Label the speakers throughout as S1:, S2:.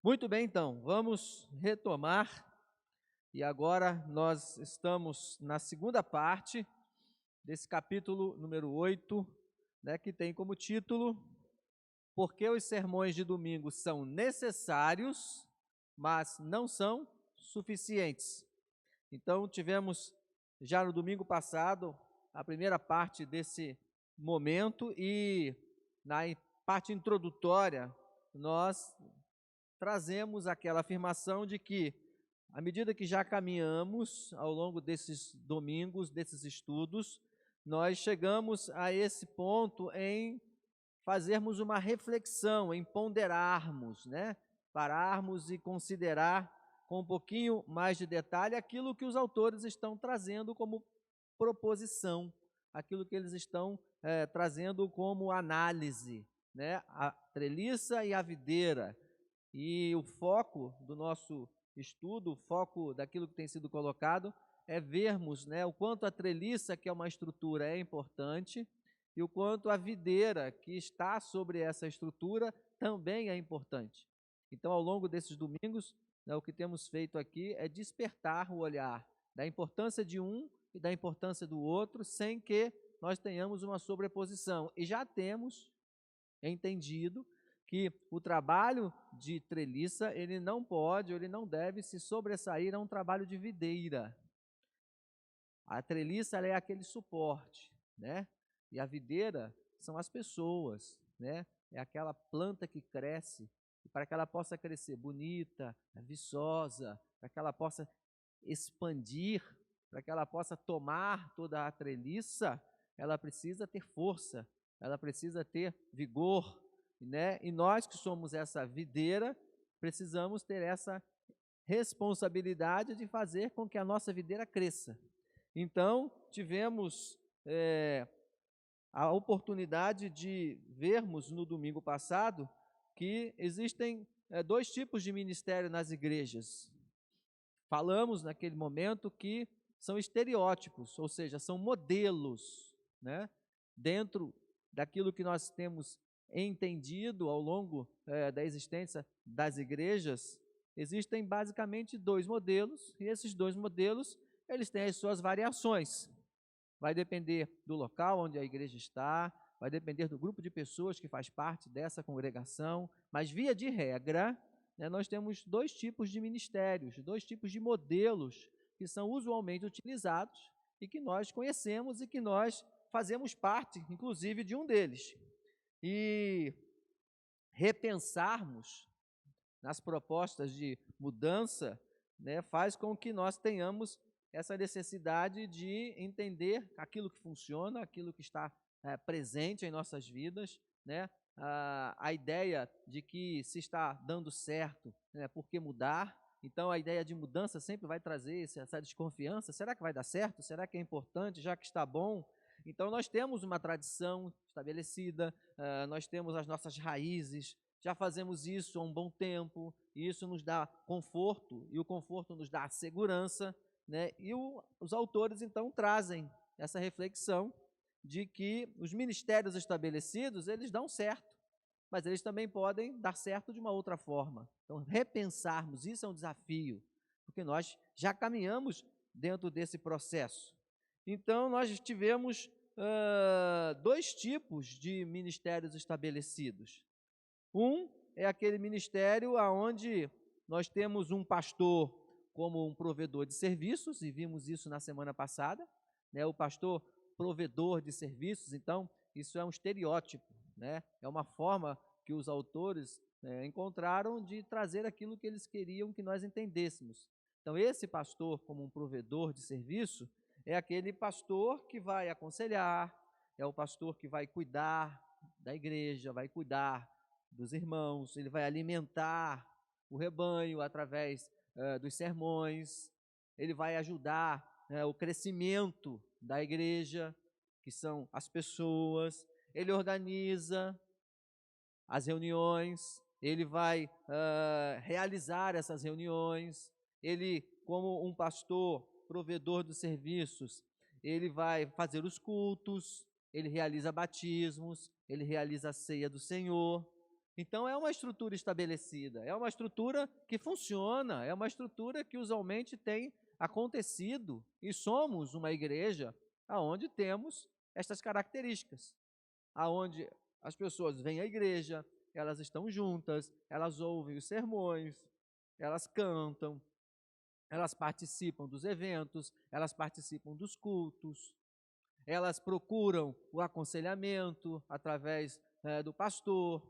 S1: Muito bem, então, vamos retomar. E agora nós estamos na segunda parte desse capítulo número 8, né, que tem como título Por que os sermões de domingo são necessários, mas não são suficientes. Então, tivemos já no domingo passado a primeira parte desse momento e parte introdutória nós trazemos aquela afirmação de que, à medida que já caminhamos ao longo desses domingos, desses estudos, nós chegamos a esse ponto em fazermos uma reflexão, em ponderarmos, né? Pararmos e considerar com um pouquinho mais de detalhe aquilo que os autores estão trazendo como proposição, aquilo que eles estão trazendo como análise, né? A treliça e a videira. E o foco do nosso estudo, o foco daquilo que tem sido colocado, é vermos, né, o quanto a treliça, que é uma estrutura, é importante, e o quanto a videira, que está sobre essa estrutura, também é importante. Então, ao longo desses domingos, né, o que temos feito aqui é despertar o olhar da importância de um e da importância do outro, sem que nós tenhamos uma sobreposição. E já temos entendido que o trabalho de treliça, ele não pode, ele não deve se sobressair a um trabalho de videira. A treliça, ela é aquele suporte, né? E a videira são as pessoas, né? É aquela planta que cresce, e para que ela possa crescer bonita, viçosa, para que ela possa expandir, para que ela possa tomar toda a treliça, ela precisa ter força, ela precisa ter vigor, né? E nós que somos essa videira, precisamos ter essa responsabilidade de fazer com que a nossa videira cresça. Então, tivemos a oportunidade de vermos no domingo passado que existem dois tipos de ministério nas igrejas. Falamos naquele momento que são estereótipos, ou seja, são modelos, né? Dentro daquilo que nós temos entendido ao longo da existência das igrejas, existem basicamente dois modelos, e esses dois modelos, eles têm as suas variações. Vai depender do local onde a igreja está, vai depender do grupo de pessoas que faz parte dessa congregação, mas via de regra, né, nós temos dois tipos de ministérios, dois tipos de modelos que são usualmente utilizados e que nós conhecemos e que nós fazemos parte, inclusive, de um deles. E repensarmos nas propostas de mudança, né, faz com que nós tenhamos essa necessidade de entender aquilo que funciona, aquilo que está presente em nossas vidas, né? A ideia de que se está dando certo, né, por que mudar? Então, a ideia de mudança sempre vai trazer essa desconfiança. Será que vai dar certo? Será que é importante, já que está bom? Então, nós temos uma tradição estabelecida, nós temos as nossas raízes, já fazemos isso há um bom tempo, e isso nos dá conforto, e o conforto nos dá segurança, né? E os autores, então, trazem essa reflexão de que os ministérios estabelecidos, eles dão certo, mas eles também podem dar certo de uma outra forma. Então, repensarmos, isso é um desafio, porque nós já caminhamos dentro desse processo. Então, nós tivemos dois tipos de ministérios estabelecidos. Um é aquele ministério onde nós temos um pastor como um provedor de serviços, e vimos isso na semana passada, né? O pastor provedor de serviços. Então, isso é um estereótipo, né? É uma forma que os autores encontraram de trazer aquilo que eles queriam que nós entendêssemos. Então, esse pastor como um provedor de serviço é aquele pastor que vai aconselhar, é o pastor que vai cuidar da igreja, vai cuidar dos irmãos, ele vai alimentar o rebanho através dos sermões, ele vai ajudar o crescimento da igreja, que são as pessoas, ele organiza as reuniões, ele vai realizar essas reuniões, ele, como um pastor, provedor dos serviços, ele vai fazer os cultos, ele realiza batismos, ele realiza a ceia do Senhor. Então, é uma estrutura estabelecida, é uma estrutura que funciona, é uma estrutura que usualmente tem acontecido, e somos uma igreja aonde temos estas características, aonde as pessoas vêm à igreja, elas estão juntas, elas ouvem os sermões, elas cantam, elas participam dos eventos, elas participam dos cultos, elas procuram o aconselhamento através do pastor,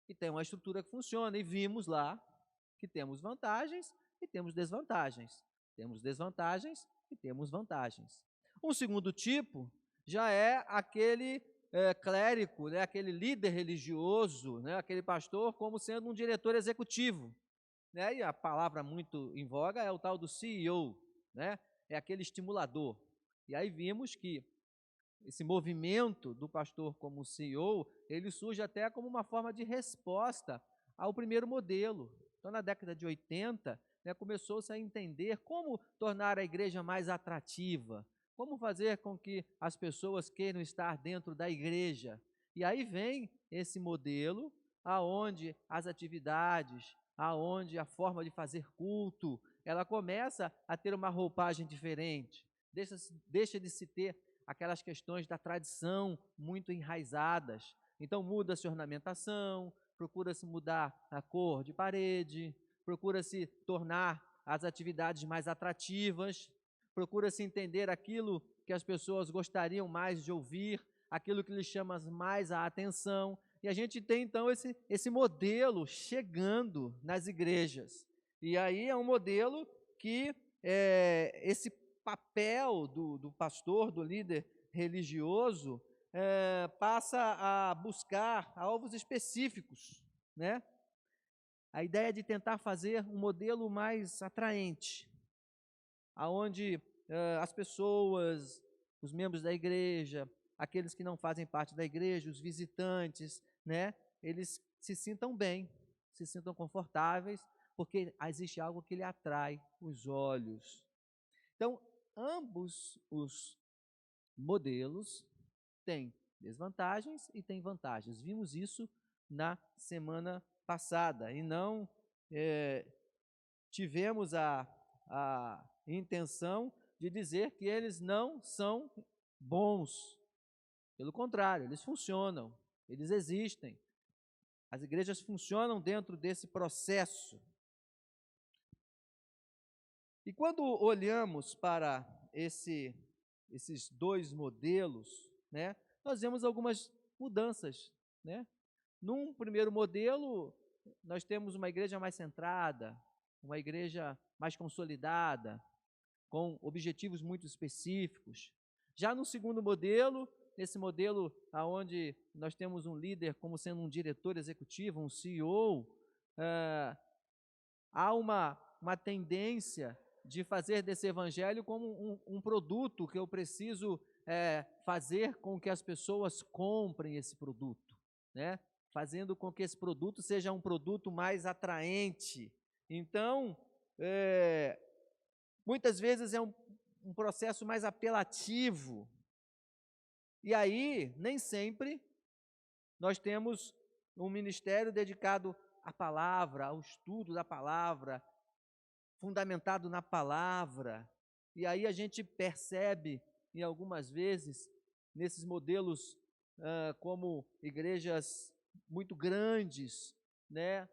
S1: e tem uma estrutura que funciona, e vimos lá que temos vantagens e temos desvantagens. Temos desvantagens e temos vantagens. Um segundo tipo já é aquele clérigo, né, aquele líder religioso, né, aquele pastor como sendo um diretor executivo. Né, e a palavra muito em voga é o tal do CEO, né, é aquele estimulador. E aí vimos que esse movimento do pastor como CEO, ele surge até como uma forma de resposta ao primeiro modelo. Então, na década de 80, né, começou-se a entender como tornar a igreja mais atrativa, como fazer com que as pessoas queiram estar dentro da igreja. E aí vem esse modelo, aonde as atividades, aonde a forma de fazer culto, ela começa a ter uma roupagem diferente, deixa de se ter aquelas questões da tradição muito enraizadas. Então muda-se a ornamentação, procura-se mudar a cor de parede, procura-se tornar as atividades mais atrativas, procura-se entender aquilo que as pessoas gostariam mais de ouvir, aquilo que lhes chama mais a atenção. E a gente tem então esse modelo chegando nas igrejas. E aí é um modelo que esse papel do pastor, do líder religioso, passa a buscar alvos específicos, né? A ideia de tentar fazer um modelo mais atraente, aonde as pessoas, os membros da igreja, aqueles que não fazem parte da igreja, os visitantes, né? Eles se sintam bem, se sintam confortáveis, porque existe algo que lhe atrai os olhos. Então, ambos os modelos têm desvantagens e têm vantagens. Vimos isso na semana passada e não tivemos a intenção de dizer que eles não são bons. Pelo contrário, eles funcionam, eles existem. As igrejas funcionam dentro desse processo. E quando olhamos para esses dois modelos, né, nós vemos algumas mudanças. Né? Num primeiro modelo, nós temos uma igreja mais centrada, uma igreja mais consolidada, com objetivos muito específicos. Já no segundo modelo, nesse modelo onde nós temos um líder como sendo um diretor executivo, um CEO, há uma tendência de fazer desse evangelho como um produto que eu preciso fazer com que as pessoas comprem esse produto, né? Fazendo com que esse produto seja um produto mais atraente. Então, muitas vezes é um processo mais apelativo. E aí, nem sempre, nós temos um ministério dedicado à palavra, ao estudo da palavra, fundamentado na palavra. E aí a gente percebe, em algumas vezes, nesses modelos como igrejas muito grandes, né,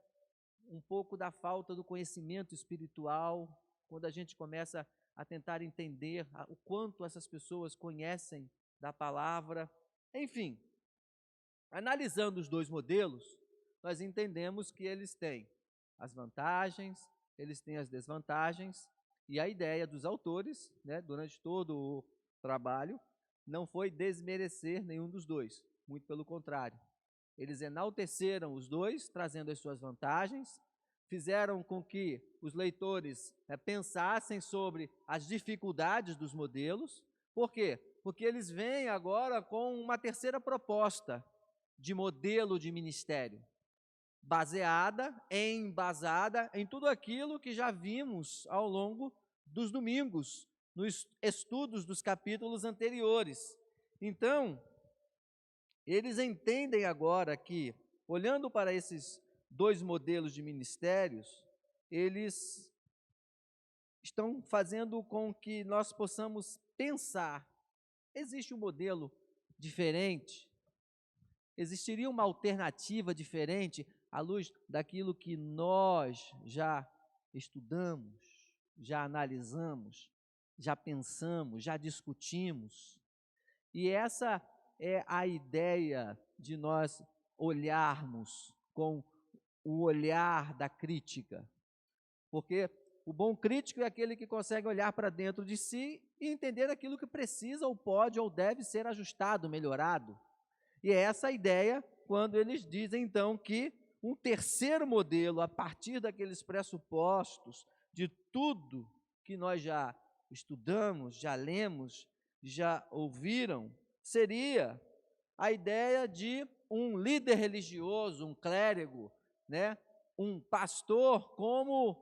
S1: um pouco da falta do conhecimento espiritual, quando a gente começa a tentar entender o quanto essas pessoas conhecem da palavra. Enfim, analisando os dois modelos, nós entendemos que eles têm as vantagens, eles têm as desvantagens, e a ideia dos autores, né, durante todo o trabalho, não foi desmerecer nenhum dos dois, muito pelo contrário. Eles enalteceram os dois, trazendo as suas vantagens, fizeram com que os leitores pensassem sobre as dificuldades dos modelos. Por quê? Porque eles vêm agora com uma terceira proposta de modelo de ministério, embasada em tudo aquilo que já vimos ao longo dos domingos, nos estudos dos capítulos anteriores. Então, eles entendem agora que, olhando para esses dois modelos de ministérios, eles estão fazendo com que nós possamos pensar: existe um modelo diferente? Existiria uma alternativa diferente à luz daquilo que nós já estudamos, já analisamos, já pensamos, já discutimos? E essa é a ideia de nós olharmos com o olhar da crítica. Porque o bom crítico é aquele que consegue olhar para dentro de si e entender aquilo que precisa ou pode ou deve ser ajustado, melhorado. E é essa a ideia quando eles dizem, então, que um terceiro modelo, a partir daqueles pressupostos de tudo que nós já estudamos, já lemos, já ouviram, seria a ideia de um líder religioso, um clérigo, né? Um pastor como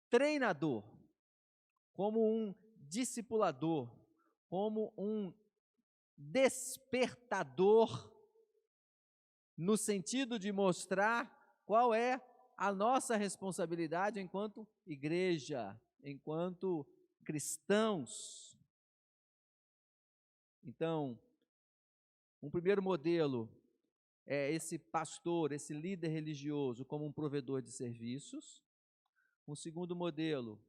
S1: treinador, como um discipulador, como um despertador, no sentido de mostrar qual é a nossa responsabilidade enquanto igreja, enquanto cristãos. Então, um primeiro modelo é esse pastor, esse líder religioso como um provedor de serviços. Um segundo modelo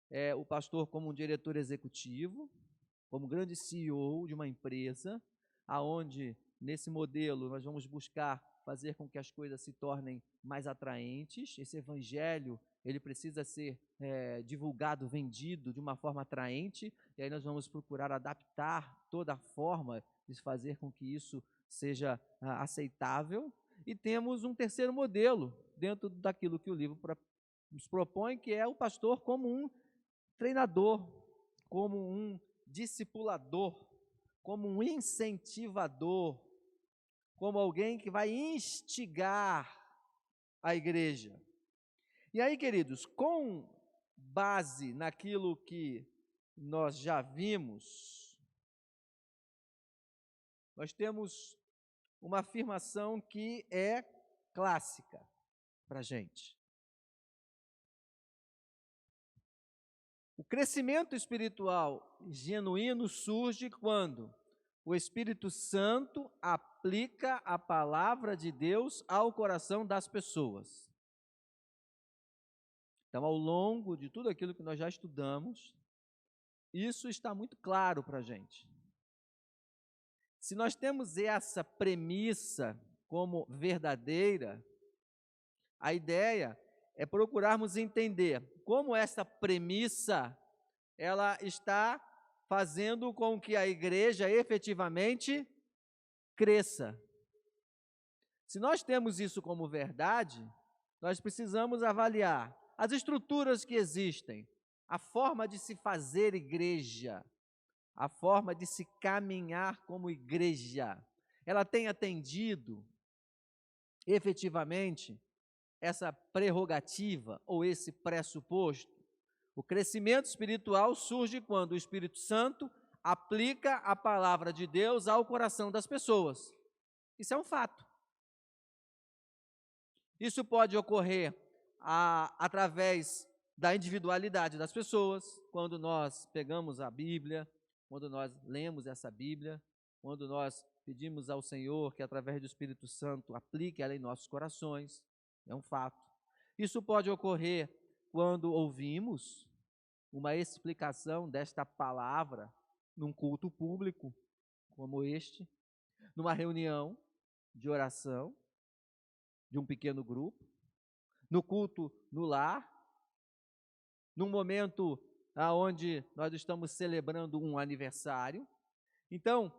S1: é o pastor como um diretor executivo, como grande CEO de uma empresa, aonde nesse modelo nós vamos buscar fazer com que as coisas se tornem mais atraentes. Esse evangelho, ele precisa ser divulgado, vendido de uma forma atraente, e aí nós vamos procurar adaptar toda a forma de fazer com que isso seja aceitável. E temos um terceiro modelo, dentro daquilo que o livro nos propõe, que é o pastor como um treinador, como um discipulador, como um incentivador, como alguém que vai instigar a igreja. E aí, queridos, com base naquilo que nós já vimos, nós temos uma afirmação que é clássica para a gente. O crescimento espiritual genuíno surge quando o Espírito Santo aplica a palavra de Deus ao coração das pessoas. Então, ao longo de tudo aquilo que nós já estudamos, isso está muito claro para a gente. Se nós temos essa premissa como verdadeira, a ideia é procurarmos entender como essa premissa ela está fazendo com que a igreja efetivamente cresça. Se nós temos isso como verdade, nós precisamos avaliar as estruturas que existem, a forma de se fazer igreja, a forma de se caminhar como igreja. Ela tem atendido efetivamente essa prerrogativa ou esse pressuposto? O crescimento espiritual surge quando o Espírito Santo aplica a palavra de Deus ao coração das pessoas. Isso é um fato. Isso pode ocorrer através da individualidade das pessoas, quando nós pegamos a Bíblia, quando nós lemos essa Bíblia, quando nós pedimos ao Senhor que através do Espírito Santo aplique ela em nossos corações, é um fato. Isso pode ocorrer quando ouvimos uma explicação desta palavra num culto público como este, numa reunião de oração de um pequeno grupo, no culto no lar, num momento onde nós estamos celebrando um aniversário. Então,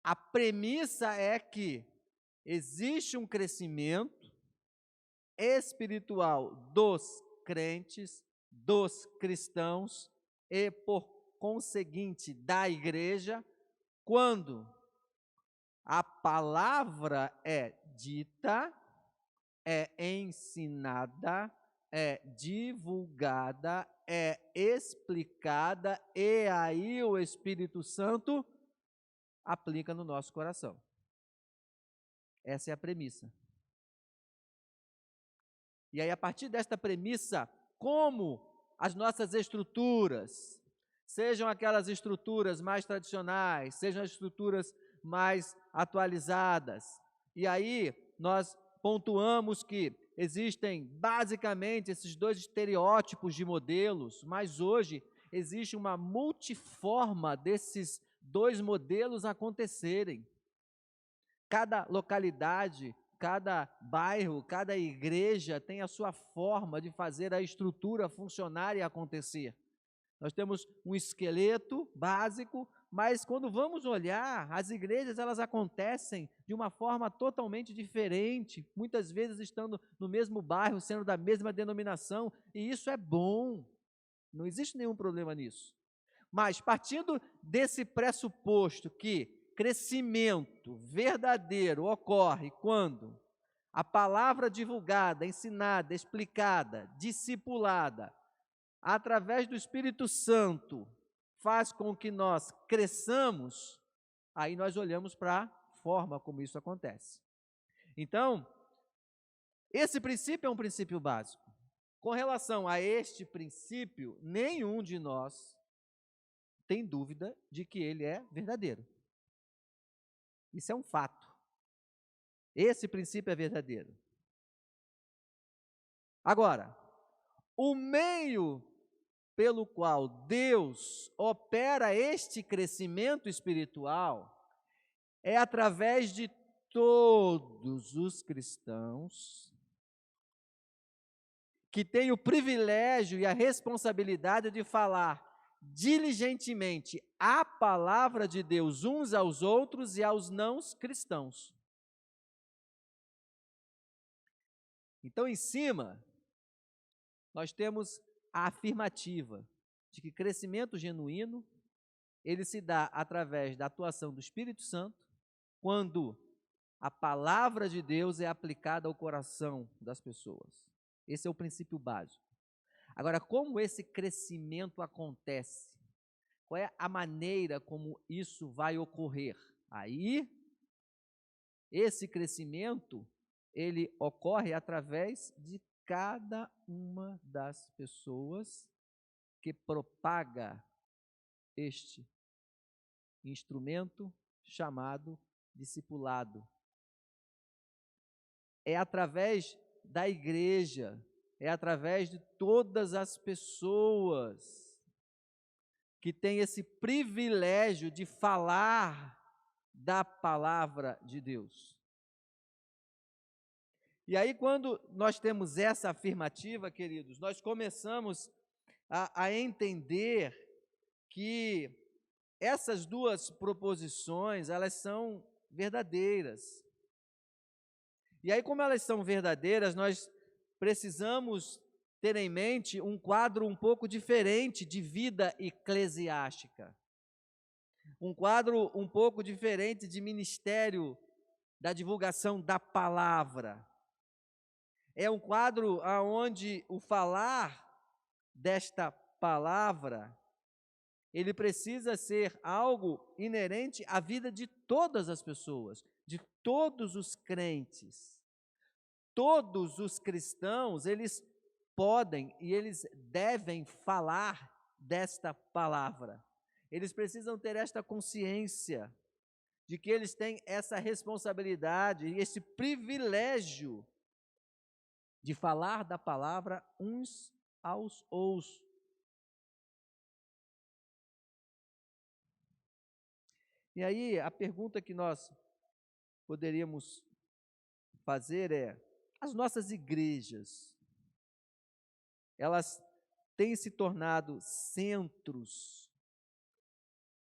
S1: a premissa é que existe um crescimento espiritual dos crentes, dos cristãos e, por conseguinte, da igreja, quando a palavra é dita, é ensinada, é divulgada, é explicada, e aí o Espírito Santo aplica no nosso coração. Essa é a premissa. E aí, a partir desta premissa, como as nossas estruturas, sejam aquelas estruturas mais tradicionais, sejam as estruturas mais atualizadas, e aí nós pontuamos que existem basicamente esses dois estereótipos de modelos, mas hoje existe uma multiforma desses dois modelos acontecerem. Cada localidade, cada bairro, cada igreja tem a sua forma de fazer a estrutura funcionar e acontecer. Nós temos um esqueleto básico, mas quando vamos olhar, as igrejas elas acontecem de uma forma totalmente diferente, muitas vezes estando no mesmo bairro, sendo da mesma denominação, e isso é bom, não existe nenhum problema nisso. Mas partindo desse pressuposto que crescimento verdadeiro ocorre quando a palavra divulgada, ensinada, explicada, discipulada, através do Espírito Santo, faz com que nós cresçamos, aí nós olhamos para a forma como isso acontece. Então, esse princípio é um princípio básico. Com relação a este princípio, nenhum de nós tem dúvida de que ele é verdadeiro. Isso é um fato. Esse princípio é verdadeiro. Agora, o meio pelo qual Deus opera este crescimento espiritual é através de todos os cristãos que têm o privilégio e a responsabilidade de falar diligentemente a palavra de Deus uns aos outros e aos não cristãos. Então, em cima, nós temos a afirmativa de que crescimento genuíno, ele se dá através da atuação do Espírito Santo, quando a palavra de Deus é aplicada ao coração das pessoas. Esse é o princípio básico. Agora, como esse crescimento acontece? Qual é a maneira como isso vai ocorrer? Aí, esse crescimento, ele ocorre através de cada uma das pessoas que propaga este instrumento chamado discipulado. É através da igreja, é através de todas as pessoas que têm esse privilégio de falar da palavra de Deus. E aí, quando nós temos essa afirmativa, queridos, nós começamos a entender que essas duas proposições, elas são verdadeiras. E aí, como elas são verdadeiras, nós precisamos ter em mente um quadro um pouco diferente de vida eclesiástica. Um quadro um pouco diferente de ministério da divulgação da palavra. É um quadro onde o falar desta palavra, ele precisa ser algo inerente à vida de todas as pessoas, de todos os crentes. Todos os cristãos, eles podem e eles devem falar desta palavra. Eles precisam ter esta consciência de que eles têm essa responsabilidade e esse privilégio de falar da palavra uns aos outros. E aí, a pergunta que nós poderíamos fazer é: as nossas igrejas, elas têm se tornado centros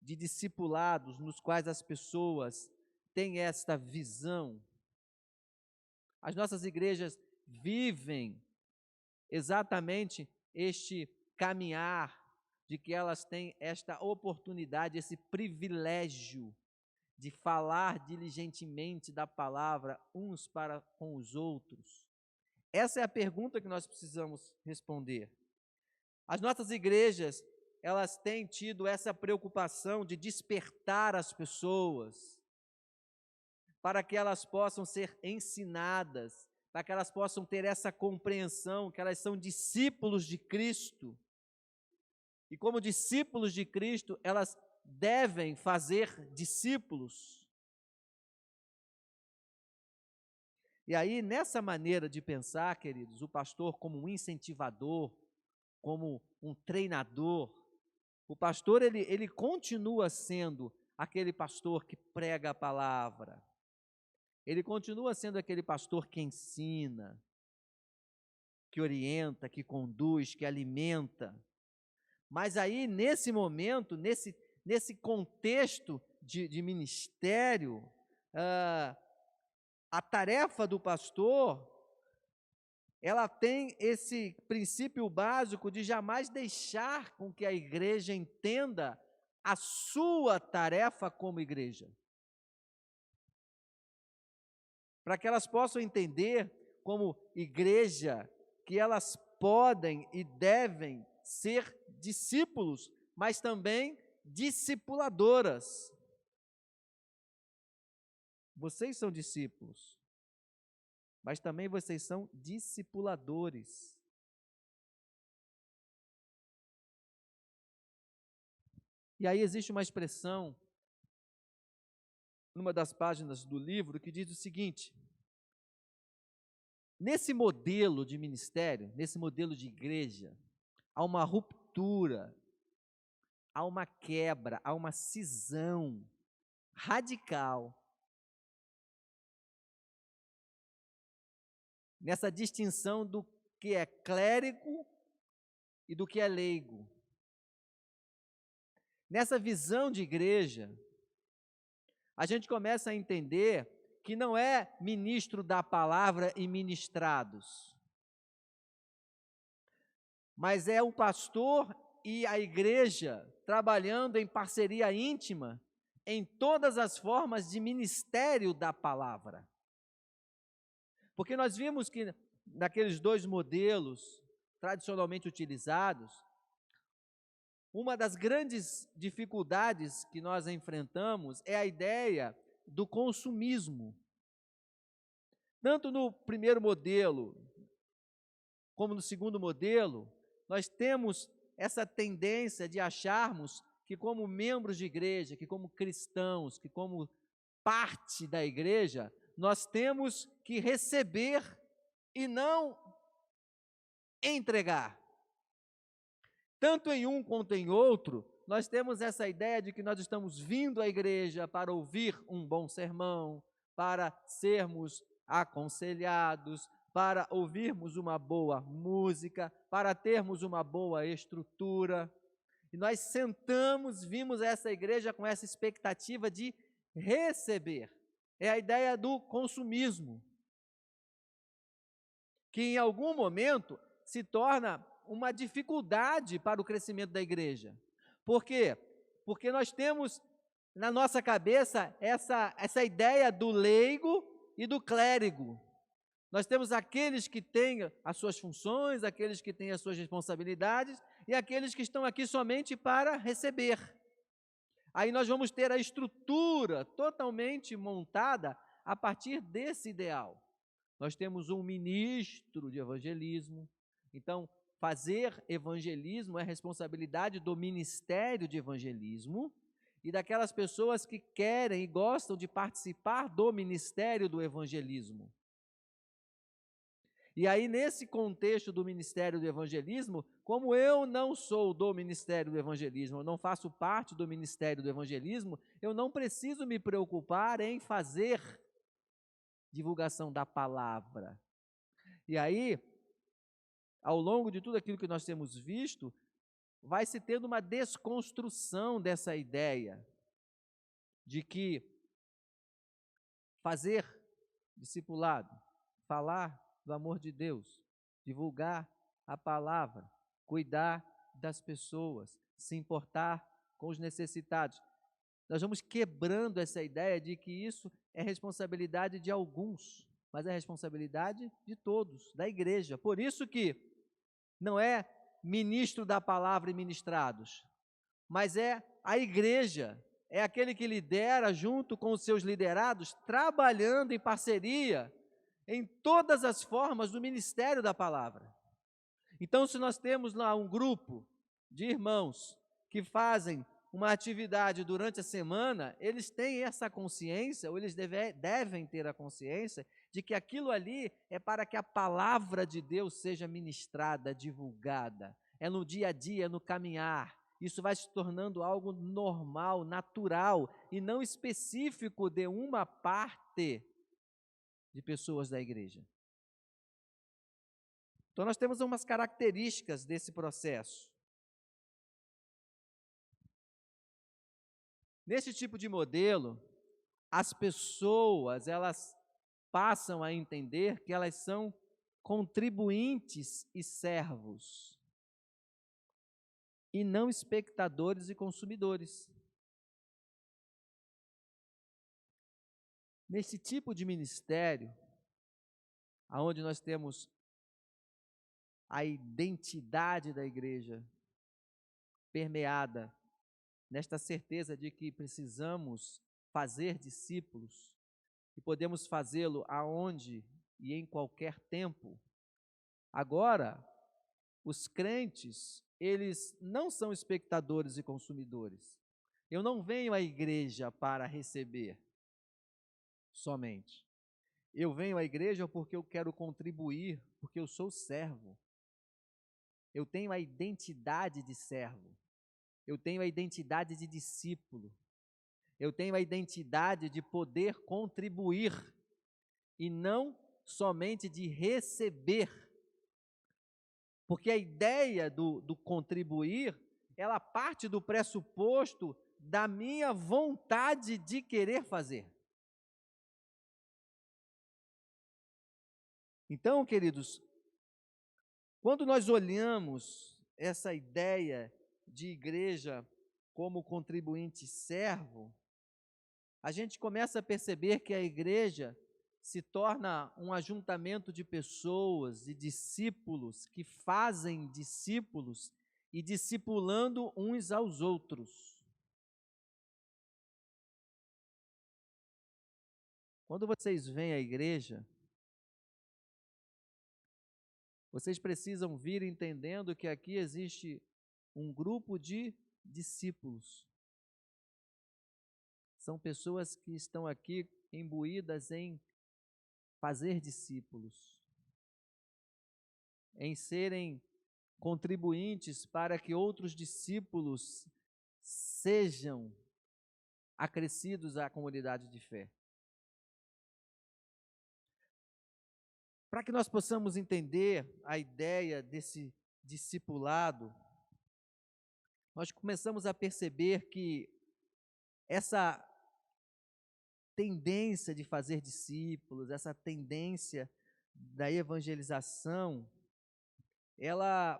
S1: de discipulados nos quais as pessoas têm esta visão? As nossas igrejas vivem exatamente este caminhar de que elas têm esta oportunidade, esse privilégio de falar diligentemente da palavra uns para com os outros? Essa é a pergunta que nós precisamos responder. As nossas igrejas, elas têm tido essa preocupação de despertar as pessoas para que elas possam ser ensinadas para que elas possam ter essa compreensão que elas são discípulos de Cristo. E como discípulos de Cristo, elas devem fazer discípulos. E aí, nessa maneira de pensar, queridos, o pastor como um incentivador, como um treinador, o pastor ele continua sendo aquele pastor que prega a palavra. Ele continua sendo aquele pastor que ensina, que orienta, que conduz, que alimenta. Mas aí, nesse momento, nesse contexto de ministério, a tarefa do pastor, ela tem esse princípio básico de jamais deixar com que a igreja entenda a sua tarefa como igreja. Para que elas possam entender como igreja que elas podem e devem ser discípulos, mas também discipuladoras. Vocês são discípulos, mas também vocês são discipuladores. E aí existe uma expressão numa das páginas do livro que diz o seguinte: nesse modelo de ministério, nesse modelo de igreja, há uma ruptura, há uma quebra, há uma cisão radical nessa distinção do que é clérigo e do que é leigo. Nessa visão de igreja, a gente começa a entender que não é ministro da palavra e ministrados, mas é o pastor e a igreja trabalhando em parceria íntima em todas as formas de ministério da palavra. Porque nós vimos que naqueles dois modelos tradicionalmente utilizados, uma das grandes dificuldades que nós enfrentamos é a ideia do consumismo. Tanto no primeiro modelo, como no segundo modelo, nós temos essa tendência de acharmos que como membros de igreja, que como cristãos, que como parte da igreja, nós temos que receber e não entregar. Tanto em um quanto em outro, nós temos essa ideia de que nós estamos vindo à igreja para ouvir um bom sermão, para sermos aconselhados, para ouvirmos uma boa música, para termos uma boa estrutura. E nós sentamos, vimos essa igreja com essa expectativa de receber. É a ideia do consumismo, que em algum momento se torna uma dificuldade para o crescimento da igreja. Por quê? Porque nós temos na nossa cabeça essa ideia do leigo e do clérigo. Nós temos aqueles que têm as suas funções, aqueles que têm as suas responsabilidades e aqueles que estão aqui somente para receber. Aí nós vamos ter a estrutura totalmente montada a partir desse ideal. Nós temos um ministro de evangelismo, então fazer evangelismo é responsabilidade do ministério de evangelismo e daquelas pessoas que querem e gostam de participar do ministério do evangelismo. E aí, nesse contexto do ministério do evangelismo, como eu não sou do ministério do evangelismo, eu não faço parte do ministério do evangelismo, eu não preciso me preocupar em fazer divulgação da palavra. E aí, ao longo de tudo aquilo que nós temos visto, vai se tendo uma desconstrução dessa ideia de que fazer discipulado, falar do amor de Deus, divulgar a palavra, cuidar das pessoas, se importar com os necessitados. Nós vamos quebrando essa ideia de que isso é responsabilidade de alguns, mas é responsabilidade de todos, da igreja. Por isso que não é ministro da palavra e ministrados, mas é a igreja, é aquele que lidera junto com os seus liderados, trabalhando em parceria em todas as formas do ministério da palavra. Então, se nós temos lá um grupo de irmãos que fazem uma atividade durante a semana, eles têm essa consciência, ou eles devem ter a consciência, de que aquilo ali é para que a palavra de Deus seja ministrada, divulgada. É no dia a dia, é no caminhar. Isso vai se tornando algo normal, natural, e não específico de uma parte de pessoas da igreja. Então, nós temos umas características desse processo. Nesse tipo de modelo, as pessoas, elas passam a entender que elas são contribuintes e servos, e não espectadores e consumidores. Nesse tipo de ministério, onde nós temos a identidade da igreja permeada nesta certeza de que precisamos fazer discípulos e podemos fazê-lo aonde e em qualquer tempo. Agora, os crentes, eles não são espectadores e consumidores. Eu não venho à igreja para receber somente. Eu venho à igreja porque eu quero contribuir, porque eu sou servo. Eu tenho a identidade de servo. Eu tenho a identidade de discípulo. Eu tenho a identidade de poder contribuir e não somente de receber. Porque a ideia do contribuir, ela parte do pressuposto da minha vontade de querer fazer. Então, queridos, quando nós olhamos essa ideia de igreja como contribuinte servo, a gente começa a perceber que a igreja se torna um ajuntamento de pessoas, de discípulos, que fazem discípulos e discipulando uns aos outros. Quando vocês vêm à igreja, vocês precisam vir entendendo que aqui existe um grupo de discípulos. São pessoas que estão aqui imbuídas em fazer discípulos, em serem contribuintes para que outros discípulos sejam acrescidos à comunidade de fé. Para que nós possamos entender a ideia desse discipulado, nós começamos a perceber que essa tendência de fazer discípulos, essa tendência da evangelização, ela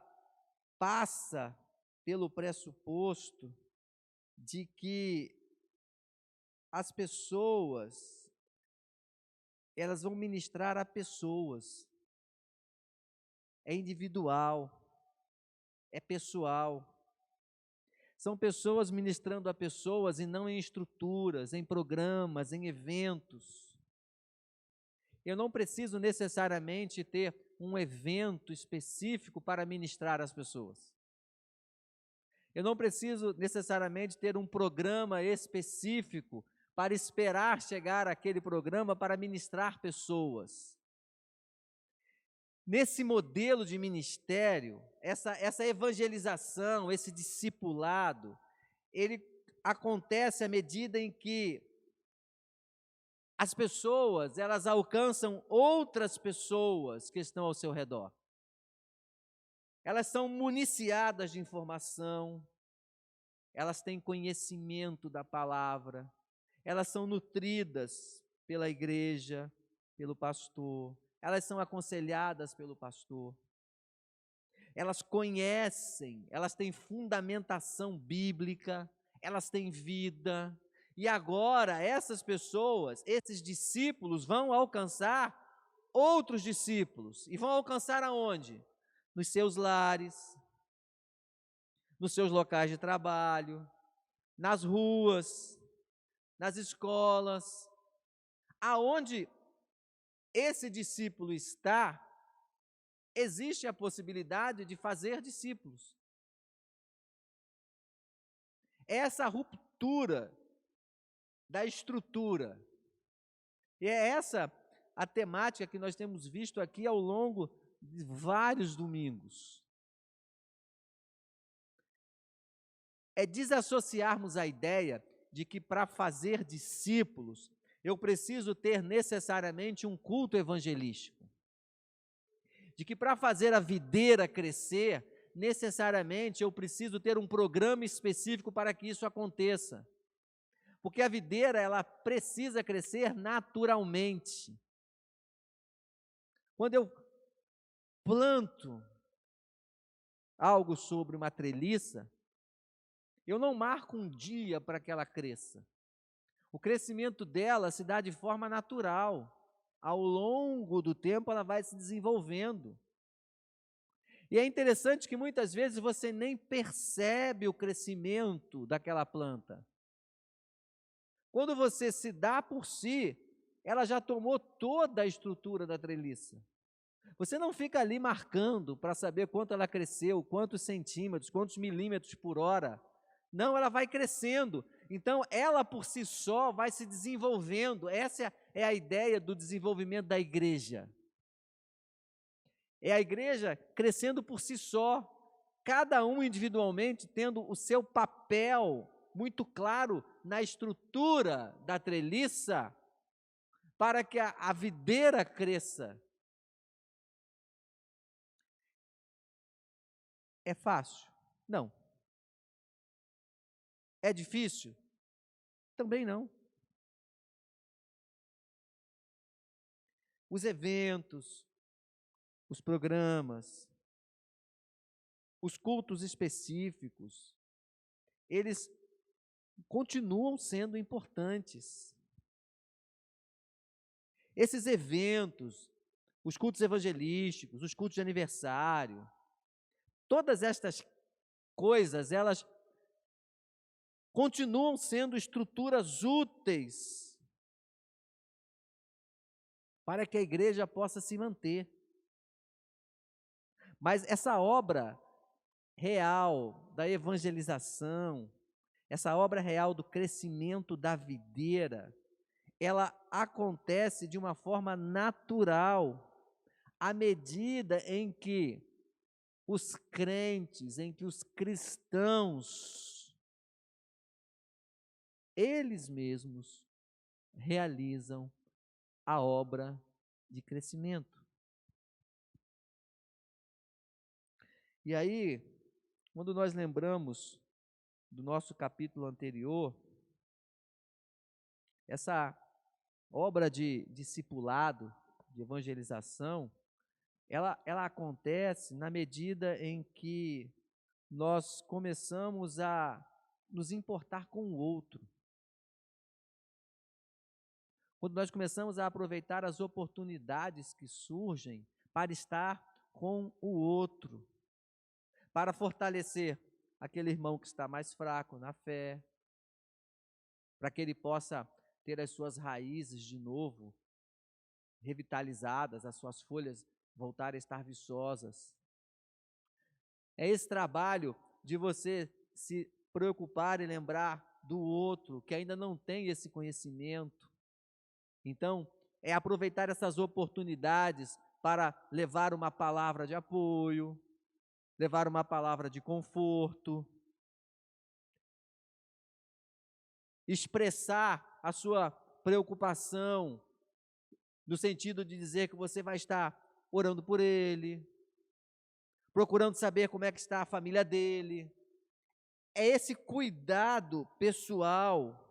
S1: passa pelo pressuposto de que as pessoas, elas vão ministrar a pessoas. É individual, é pessoal. São pessoas ministrando a pessoas e não em estruturas, em programas, em eventos. Eu não preciso necessariamente ter um evento específico para ministrar às pessoas. Eu não preciso necessariamente ter um programa específico para esperar chegar aquele programa para ministrar pessoas. Nesse modelo de ministério, essa evangelização, esse discipulado, ele acontece à medida em que as pessoas, elas alcançam outras pessoas que estão ao seu redor. Elas são municiadas de informação, elas têm conhecimento da palavra, elas são nutridas pela igreja, pelo pastor, elas são aconselhadas pelo pastor, elas conhecem, elas têm fundamentação bíblica, elas têm vida, e agora essas pessoas, esses discípulos vão alcançar outros discípulos, e vão alcançar aonde? Nos seus lares, nos seus locais de trabalho, nas ruas, nas escolas, aonde esse discípulo está, existe a possibilidade de fazer discípulos. Essa ruptura da estrutura, e é essa a temática que nós temos visto aqui ao longo de vários domingos. É desassociarmos a ideia de que para fazer discípulos, eu preciso ter necessariamente um culto evangelístico. De que para fazer a videira crescer, necessariamente eu preciso ter um programa específico para que isso aconteça. Porque a videira, ela precisa crescer naturalmente. Quando eu planto algo sobre uma treliça, eu não marco um dia para que ela cresça. O crescimento dela se dá de forma natural. Ao longo do tempo ela vai se desenvolvendo. E é interessante que muitas vezes você nem percebe o crescimento daquela planta. Quando você se dá por si, ela já tomou toda a estrutura da treliça. Você não fica ali marcando para saber quanto ela cresceu, quantos centímetros, quantos milímetros por hora. Não, ela vai crescendo. Então, ela por si só vai se desenvolvendo. Essa é a ideia do desenvolvimento da igreja. É a igreja crescendo por si só, cada um individualmente tendo o seu papel muito claro na estrutura da treliça, para que a videira cresça. É fácil? Não. É difícil? Também não. Os eventos, os programas, os cultos específicos, eles continuam sendo importantes. Esses eventos, os cultos evangelísticos, os cultos de aniversário, todas estas coisas, elas continuam sendo estruturas úteis para que a igreja possa se manter. Mas essa obra real da evangelização, essa obra real do crescimento da videira, ela acontece de uma forma natural, à medida em que os crentes, em que os cristãos, eles mesmos realizam a obra de crescimento. E aí, quando nós lembramos do nosso capítulo anterior, essa obra de discipulado, de evangelização, ela acontece na medida em que nós começamos a nos importar com o outro. Quando nós começamos a aproveitar as oportunidades que surgem para estar com o outro, para fortalecer aquele irmão que está mais fraco na fé, para que ele possa ter as suas raízes de novo revitalizadas, as suas folhas voltarem a estar viçosas. É esse trabalho de você se preocupar e lembrar do outro que ainda não tem esse conhecimento. Então, é aproveitar essas oportunidades para levar uma palavra de apoio, levar uma palavra de conforto, expressar a sua preocupação, no sentido de dizer que você vai estar orando por ele, procurando saber como é que está a família dele. É esse cuidado pessoal,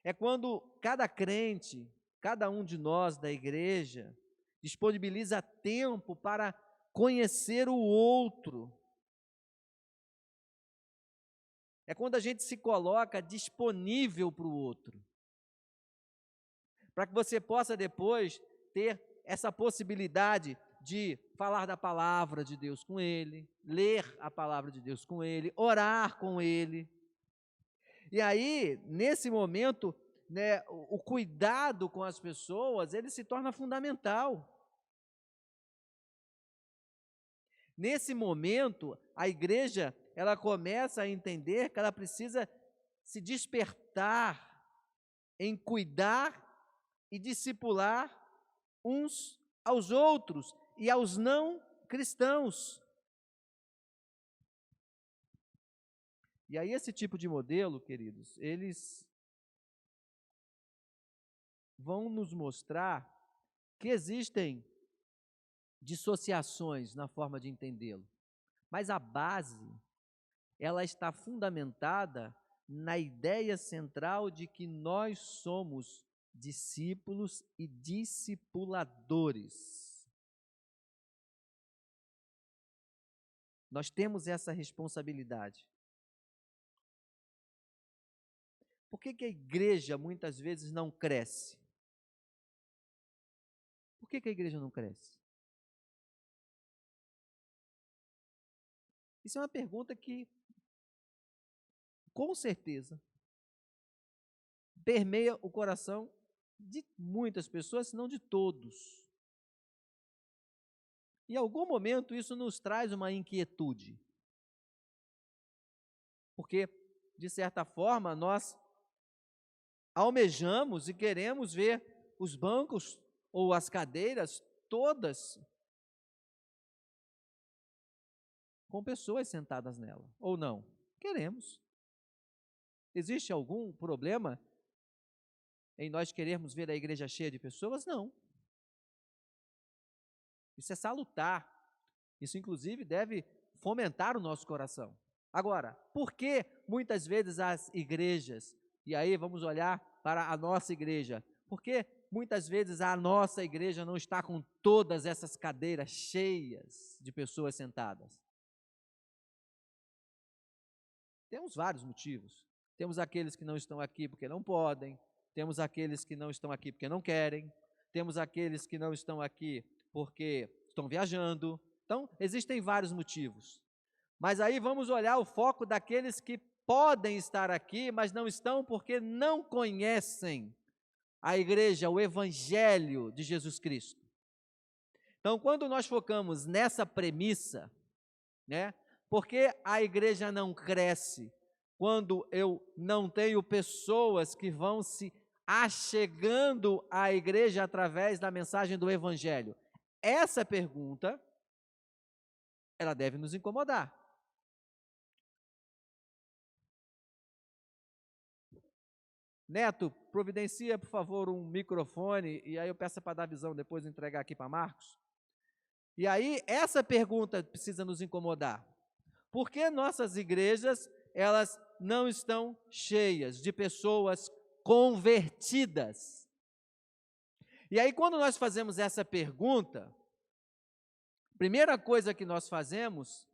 S1: é quando cada crente, cada um de nós da igreja, disponibiliza tempo para conhecer o outro. É quando a gente se coloca disponível para o outro, para que você possa depois ter essa possibilidade de falar da palavra de Deus com ele, ler a palavra de Deus com ele, orar com ele. E aí, nesse momento, né, o cuidado com as pessoas, ele se torna fundamental. Nesse momento, a igreja, ela começa a entender que ela precisa se despertar em cuidar e discipular uns aos outros e aos não cristãos. E aí esse tipo de modelo, queridos, eles vão nos mostrar que existem dissociações na forma de entendê-lo, mas a base, ela está fundamentada na ideia central de que nós somos discípulos e discipuladores. Nós temos essa responsabilidade. Por que a igreja muitas vezes não cresce? Por que a igreja não cresce? Isso é uma pergunta que, com certeza, permeia o coração de muitas pessoas, se não de todos. Em algum momento isso nos traz uma inquietude. Porque, de certa forma, nós almejamos e queremos ver os bancos ou as cadeiras todas com pessoas sentadas nela, ou não? Queremos. Existe algum problema em nós querermos ver a igreja cheia de pessoas? Não. Isso é salutar. Isso, inclusive, deve fomentar o nosso coração. Agora, por que muitas vezes as igrejas, e aí vamos olhar para a nossa igreja, por que muitas vezes a nossa igreja não está com todas essas cadeiras cheias de pessoas sentadas? Temos vários motivos. Temos aqueles que não estão aqui porque não podem, temos aqueles que não estão aqui porque não querem, temos aqueles que não estão aqui porque estão viajando. Então, existem vários motivos. Mas aí vamos olhar o foco daqueles que podem estar aqui, mas não estão porque não conhecem a igreja, o evangelho de Jesus Cristo. Então, quando nós focamos nessa premissa, né? Porque a igreja não cresce quando eu não tenho pessoas que vão se achegando à igreja através da mensagem do evangelho. Essa pergunta, ela deve nos incomodar. Neto, providencia, por favor, um microfone, e aí eu peço para dar visão, depois entregar aqui para Marcos. E aí, essa pergunta precisa nos incomodar. Por que nossas igrejas, elas não estão cheias de pessoas convertidas? E aí, quando nós fazemos essa pergunta, a primeira coisa que nós fazemos,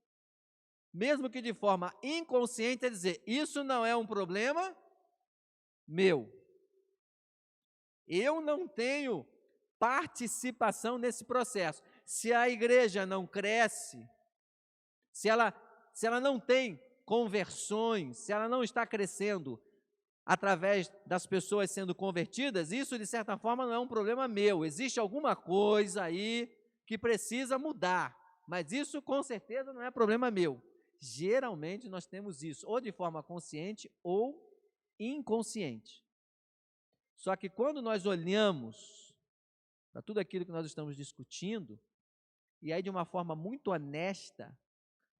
S1: mesmo que de forma inconsciente, é dizer, isso não é um problema meu. Eu não tenho participação nesse processo. Se a igreja não cresce, se ela não tem conversões, se ela não está crescendo através das pessoas sendo convertidas, isso de certa forma não é um problema meu. Existe alguma coisa aí que precisa mudar, mas isso com certeza não é problema meu. Geralmente nós temos isso, ou de forma consciente ou inconsciente. Só que quando nós olhamos para tudo aquilo que nós estamos discutindo, e aí de uma forma muito honesta,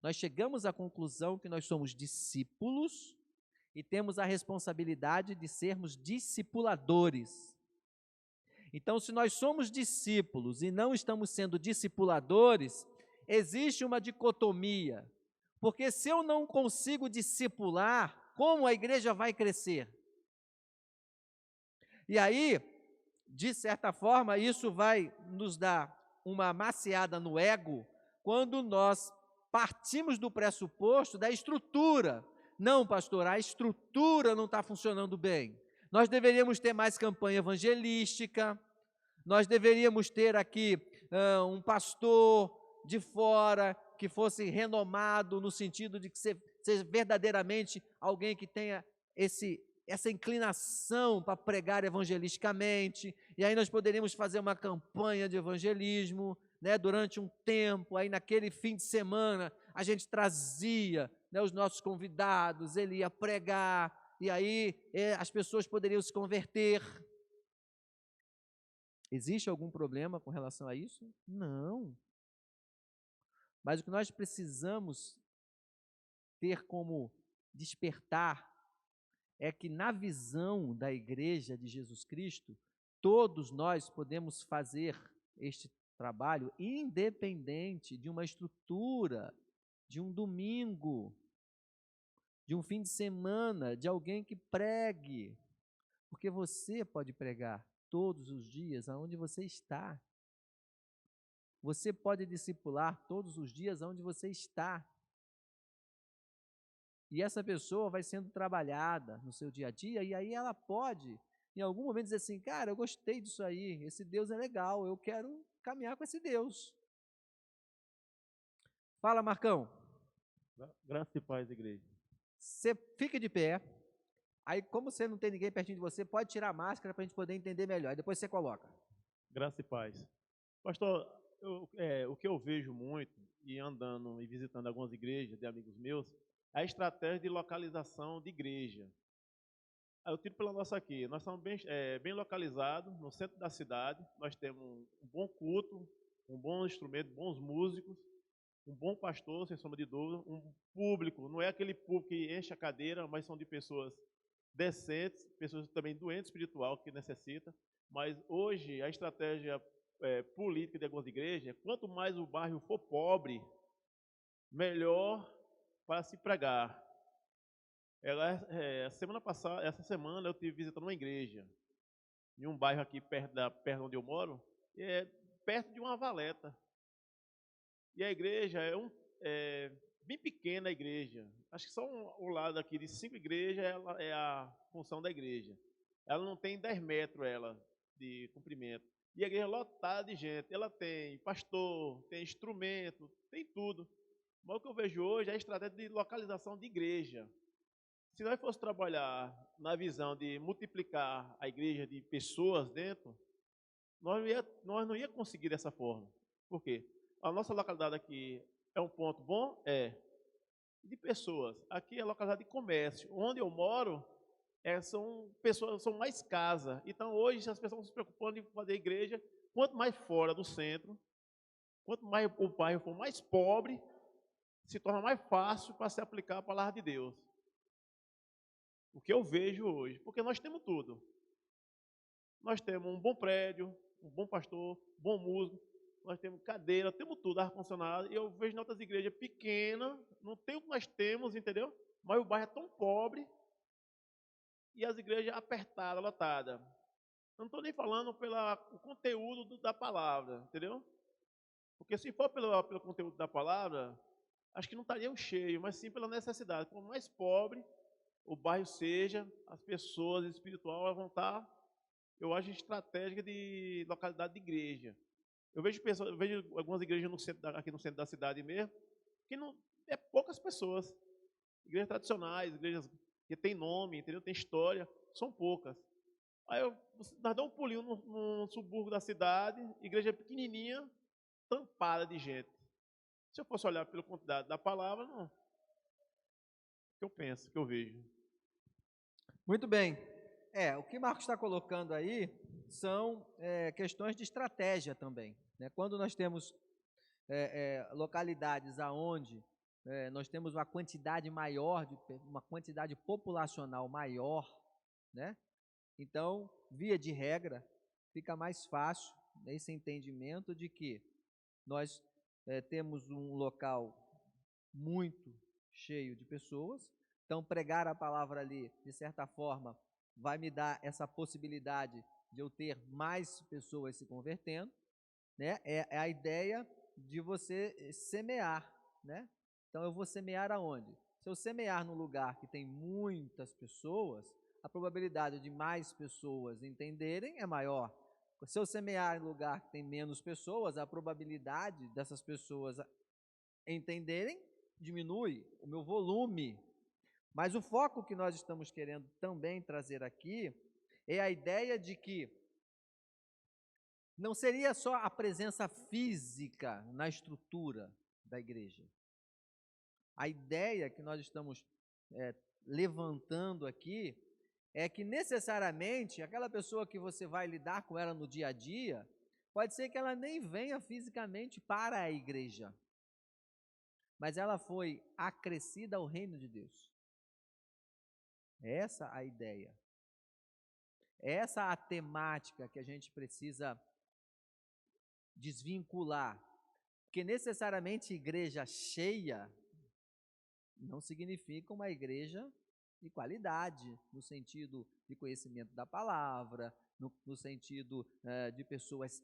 S1: nós chegamos à conclusão que nós somos discípulos e temos a responsabilidade de sermos discipuladores. Então, se nós somos discípulos e não estamos sendo discipuladores, existe uma dicotomia, porque se eu não consigo discipular, como a igreja vai crescer? E aí, de certa forma, isso vai nos dar uma maciada no ego, quando nós partimos do pressuposto da estrutura. Não, pastor, a estrutura não está funcionando bem. Nós deveríamos ter mais campanha evangelística, nós deveríamos ter aqui um pastor de fora que fosse renomado no sentido de que seja verdadeiramente alguém que tenha essa inclinação para pregar evangelisticamente, e aí nós poderíamos fazer uma campanha de evangelismo, né, durante um tempo, aí naquele fim de semana a gente trazia, né, os nossos convidados, ele ia pregar, e aí as pessoas poderiam se converter. Existe algum problema com relação a isso? Não. Mas o que nós precisamos ter como despertar é que na visão da igreja de Jesus Cristo, todos nós podemos fazer este trabalho independente de uma estrutura, de um domingo, de um fim de semana, de alguém que pregue, porque você pode pregar todos os dias aonde você está. Você pode discipular todos os dias aonde você está. E essa pessoa vai sendo trabalhada no seu dia a dia, e aí ela pode, em algum momento, dizer assim, cara, eu gostei disso aí, esse Deus é legal, eu quero caminhar com esse Deus. Fala, Marcão.
S2: Graça e paz, igreja.
S1: Você fica de pé, aí como você não tem ninguém pertinho de você, pode tirar a máscara para a gente poder entender melhor, aí depois você coloca.
S2: Graça e paz. Pastor, o que eu vejo muito, e andando e visitando algumas igrejas de amigos meus, é a estratégia de localização de igreja. Aí eu tiro pela nossa aqui. Nós estamos bem localizados, no centro da cidade. Nós temos um bom culto, um bom instrumento, bons músicos, um bom pastor, sem sombra de dúvida, um público, não é aquele público que enche a cadeira, mas são de pessoas decentes, pessoas também doentes espiritual que necessita. Mas hoje a estratégia política de algumas igrejas, quanto mais o bairro for pobre, melhor para se pregar. Essa semana eu estive visitando uma igreja em um bairro aqui perto onde eu moro, perto de uma valeta. E a igreja é bem pequena a igreja. Acho que só o lado aqui de 5 igrejas é a função da igreja. Ela não tem 10 metros de comprimento. E a igreja é lotada de gente. Ela tem pastor, tem instrumento, tem tudo. Mas o que eu vejo hoje é a estratégia de localização de igreja. Se nós fosse trabalhar na visão de multiplicar a igreja de pessoas dentro, nós não ia conseguir dessa forma. Por quê? A nossa localidade aqui é um ponto bom? É. De pessoas. Aqui é localidade de comércio. Onde eu moro, são mais casas. Então, hoje, as pessoas estão se preocupando em fazer igreja. Quanto mais fora do centro, quanto mais o bairro for mais pobre, se torna mais fácil para se aplicar a palavra de Deus. O que eu vejo hoje. Porque nós temos tudo. Nós temos um bom prédio, um bom pastor, um bom músico, nós temos cadeira, temos tudo, ar-condicionado, e eu vejo em outras igrejas pequenas, não tem o que nós temos, entendeu? Mas o bairro é tão pobre, e as igrejas apertadas, lotadas. Não estou nem falando pelo conteúdo da palavra, entendeu? Porque se for pelo conteúdo da palavra, acho que não estaria cheio, mas sim pela necessidade. Quanto mais pobre o bairro seja, as pessoas espirituais vão estar, eu acho, estratégica de localidade de igreja. Eu vejo algumas igrejas aqui no centro da cidade mesmo, que não é poucas pessoas. Igrejas tradicionais, igrejas que têm nome, entendeu? Tem história, são poucas. Aí nós damos um pulinho no subúrbio da cidade, igreja pequenininha, tampada de gente. Se eu fosse olhar pela quantidade da palavra, não. O que eu penso, o que eu vejo.
S1: Muito bem. O que Marcos está colocando aí são questões de estratégia também. Né? Quando nós temos localidades aonde nós temos uma quantidade maior, uma quantidade populacional maior, né? Então, via de regra, fica mais fácil esse entendimento de que nós temos um local muito cheio de pessoas, então pregar a palavra ali, de certa forma, vai me dar essa possibilidade de eu ter mais pessoas se convertendo, né? É a ideia de você semear, né? Então eu vou semear aonde? Se eu semear num lugar que tem muitas pessoas, a probabilidade de mais pessoas entenderem é maior. Se eu semear em lugar que tem menos pessoas, a probabilidade dessas pessoas entenderem diminui, o meu volume. Mas o foco que nós estamos querendo também trazer aqui é a ideia de que não seria só a presença física na estrutura da igreja. A ideia que nós estamos levantando aqui é que necessariamente aquela pessoa que você vai lidar com ela no dia a dia, pode ser que ela nem venha fisicamente para a igreja, mas ela foi acrescida ao reino de Deus. É essa a ideia. É essa a temática que a gente precisa desvincular. Porque necessariamente igreja cheia não significa uma igreja de qualidade, no sentido de conhecimento da palavra, no sentido de pessoas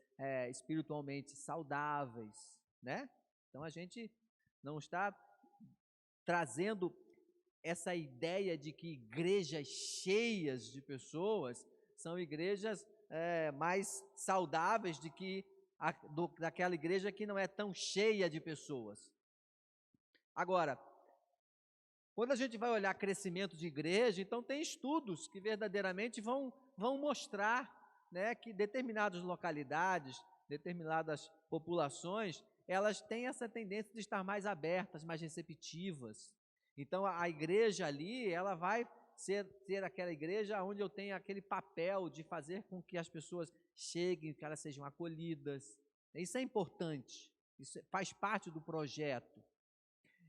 S1: espiritualmente saudáveis, né? Então a gente não está trazendo essa ideia de que igrejas cheias de pessoas são igrejas mais saudáveis do que daquela igreja que não é tão cheia de pessoas. Agora, quando a gente vai olhar crescimento de igreja, então tem estudos que verdadeiramente vão mostrar, né, que determinadas localidades, determinadas populações, elas têm essa tendência de estar mais abertas, mais receptivas. Então a igreja ali, ela vai ser aquela igreja onde eu tenho aquele papel de fazer com que as pessoas cheguem, que elas sejam acolhidas. Isso é importante, isso faz parte do projeto.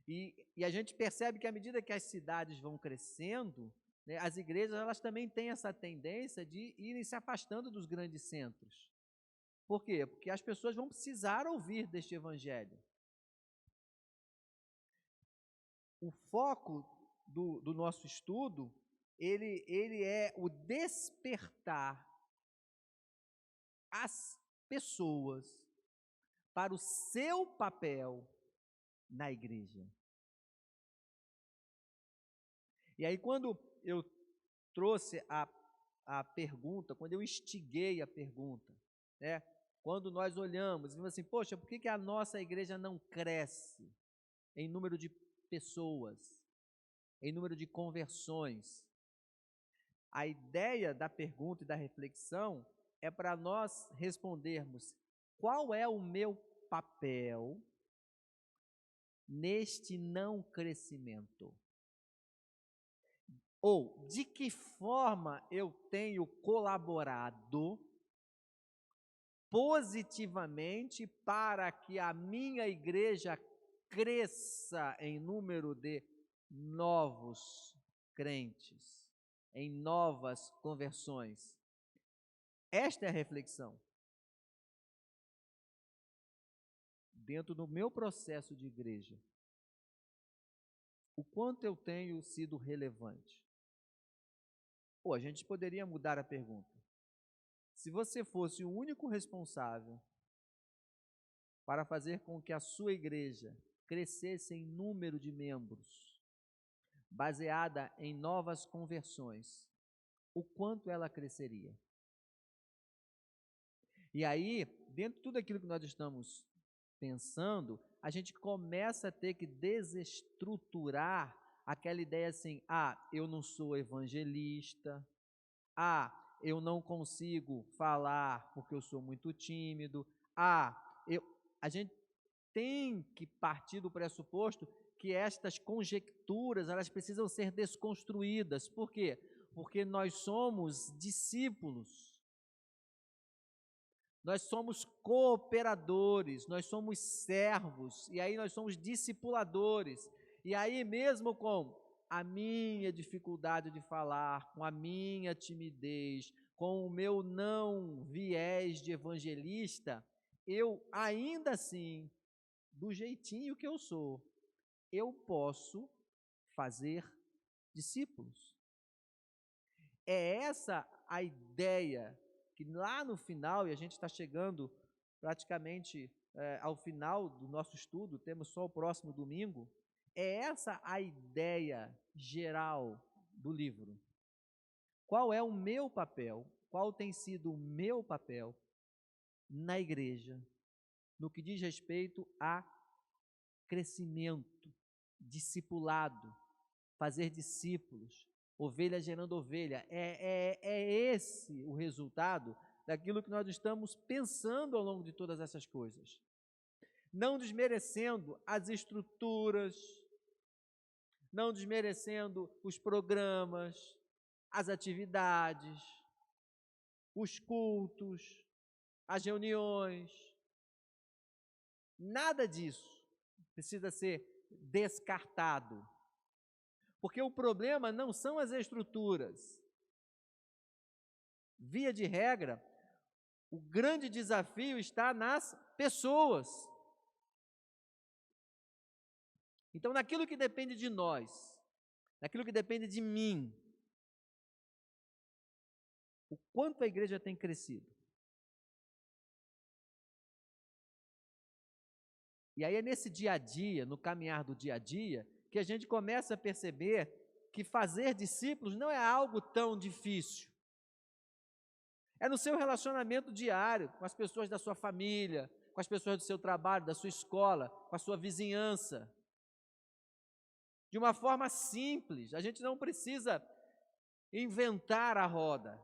S1: E a gente percebe que à medida que as cidades vão crescendo, né, as igrejas elas também têm essa tendência de irem se afastando dos grandes centros. Por quê? Porque as pessoas vão precisar ouvir deste evangelho. O foco do nosso estudo, ele é o despertar as pessoas para o seu papel na igreja. E aí, quando eu trouxe a pergunta, quando eu instiguei a pergunta, né? Quando nós olhamos e vimos assim, poxa, por que a nossa igreja não cresce em número de pessoas, em número de conversões? A ideia da pergunta e da reflexão é para nós respondermos: qual é o meu papel neste não crescimento? Ou de que forma eu tenho colaborado positivamente para que a minha igreja cresça em número de novos crentes, em novas conversões? Esta é a reflexão. Dentro do meu processo de igreja, o quanto eu tenho sido relevante? Ou a gente poderia mudar a pergunta. Se você fosse o único responsável para fazer com que a sua igreja crescesse em número de membros, baseada em novas conversões, o quanto ela cresceria? E aí, dentro de tudo aquilo que nós estamos pensando, a gente começa a ter que desestruturar aquela ideia assim, eu não sou evangelista, eu não consigo falar porque eu sou muito tímido, a gente tem que partir do pressuposto que estas conjecturas, elas precisam ser desconstruídas. Por quê? Porque nós somos discípulos, nós somos cooperadores, nós somos servos, e aí nós somos discipuladores. E aí mesmo com a minha dificuldade de falar, com a minha timidez, com o meu não viés de evangelista, eu ainda assim, do jeitinho que eu sou, eu posso fazer discípulos. É essa a ideia que lá no final, e a gente está chegando praticamente ao final do nosso estudo, temos só o próximo domingo, é essa a ideia geral do livro. Qual é o meu papel? Qual tem sido o meu papel na igreja, no que diz respeito a crescimento, discipulado, fazer discípulos, ovelha gerando ovelha. É esse o resultado daquilo que nós estamos pensando ao longo de todas essas coisas. Não desmerecendo as estruturas, não desmerecendo os programas, as atividades, os cultos, as reuniões. Nada disso precisa ser descartado. Porque o problema não são as estruturas. Via de regra, o grande desafio está nas pessoas. Então, naquilo que depende de nós, naquilo que depende de mim, o quanto a igreja tem crescido. E aí é nesse dia a dia, no caminhar do dia a dia, que a gente começa a perceber que fazer discípulos não é algo tão difícil. É no seu relacionamento diário, com as pessoas da sua família, com as pessoas do seu trabalho, da sua escola, com a sua vizinhança. De uma forma simples, a gente não precisa inventar a roda.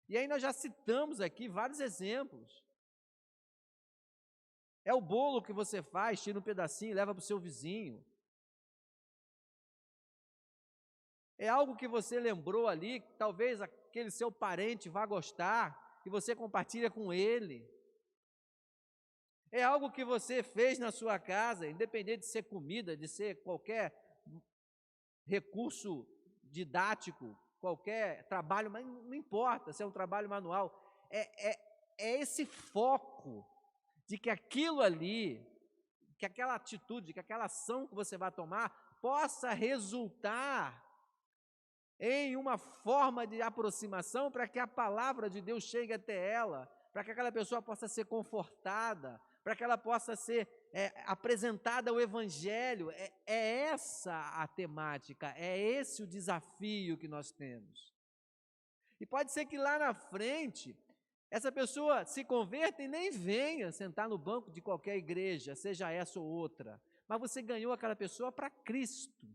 S1: E aí nós já citamos aqui vários exemplos. É o bolo que você faz, tira um pedacinho e leva para o seu vizinho. É algo que você lembrou ali, que talvez aquele seu parente vá gostar, e você compartilha com ele. É algo que você fez na sua casa, independente de ser comida, de ser qualquer recurso didático, qualquer trabalho, mas não importa se é um trabalho manual. É esse foco de que aquilo ali, que aquela atitude, que aquela ação que você vai tomar, possa resultar em uma forma de aproximação para que a palavra de Deus chegue até ela, para que aquela pessoa possa ser confortada, para que ela possa ser apresentada ao Evangelho. É essa a temática, é esse o desafio que nós temos. E pode ser que lá na frente, essa pessoa se converta e nem venha sentar no banco de qualquer igreja, seja essa ou outra, mas você ganhou aquela pessoa para Cristo.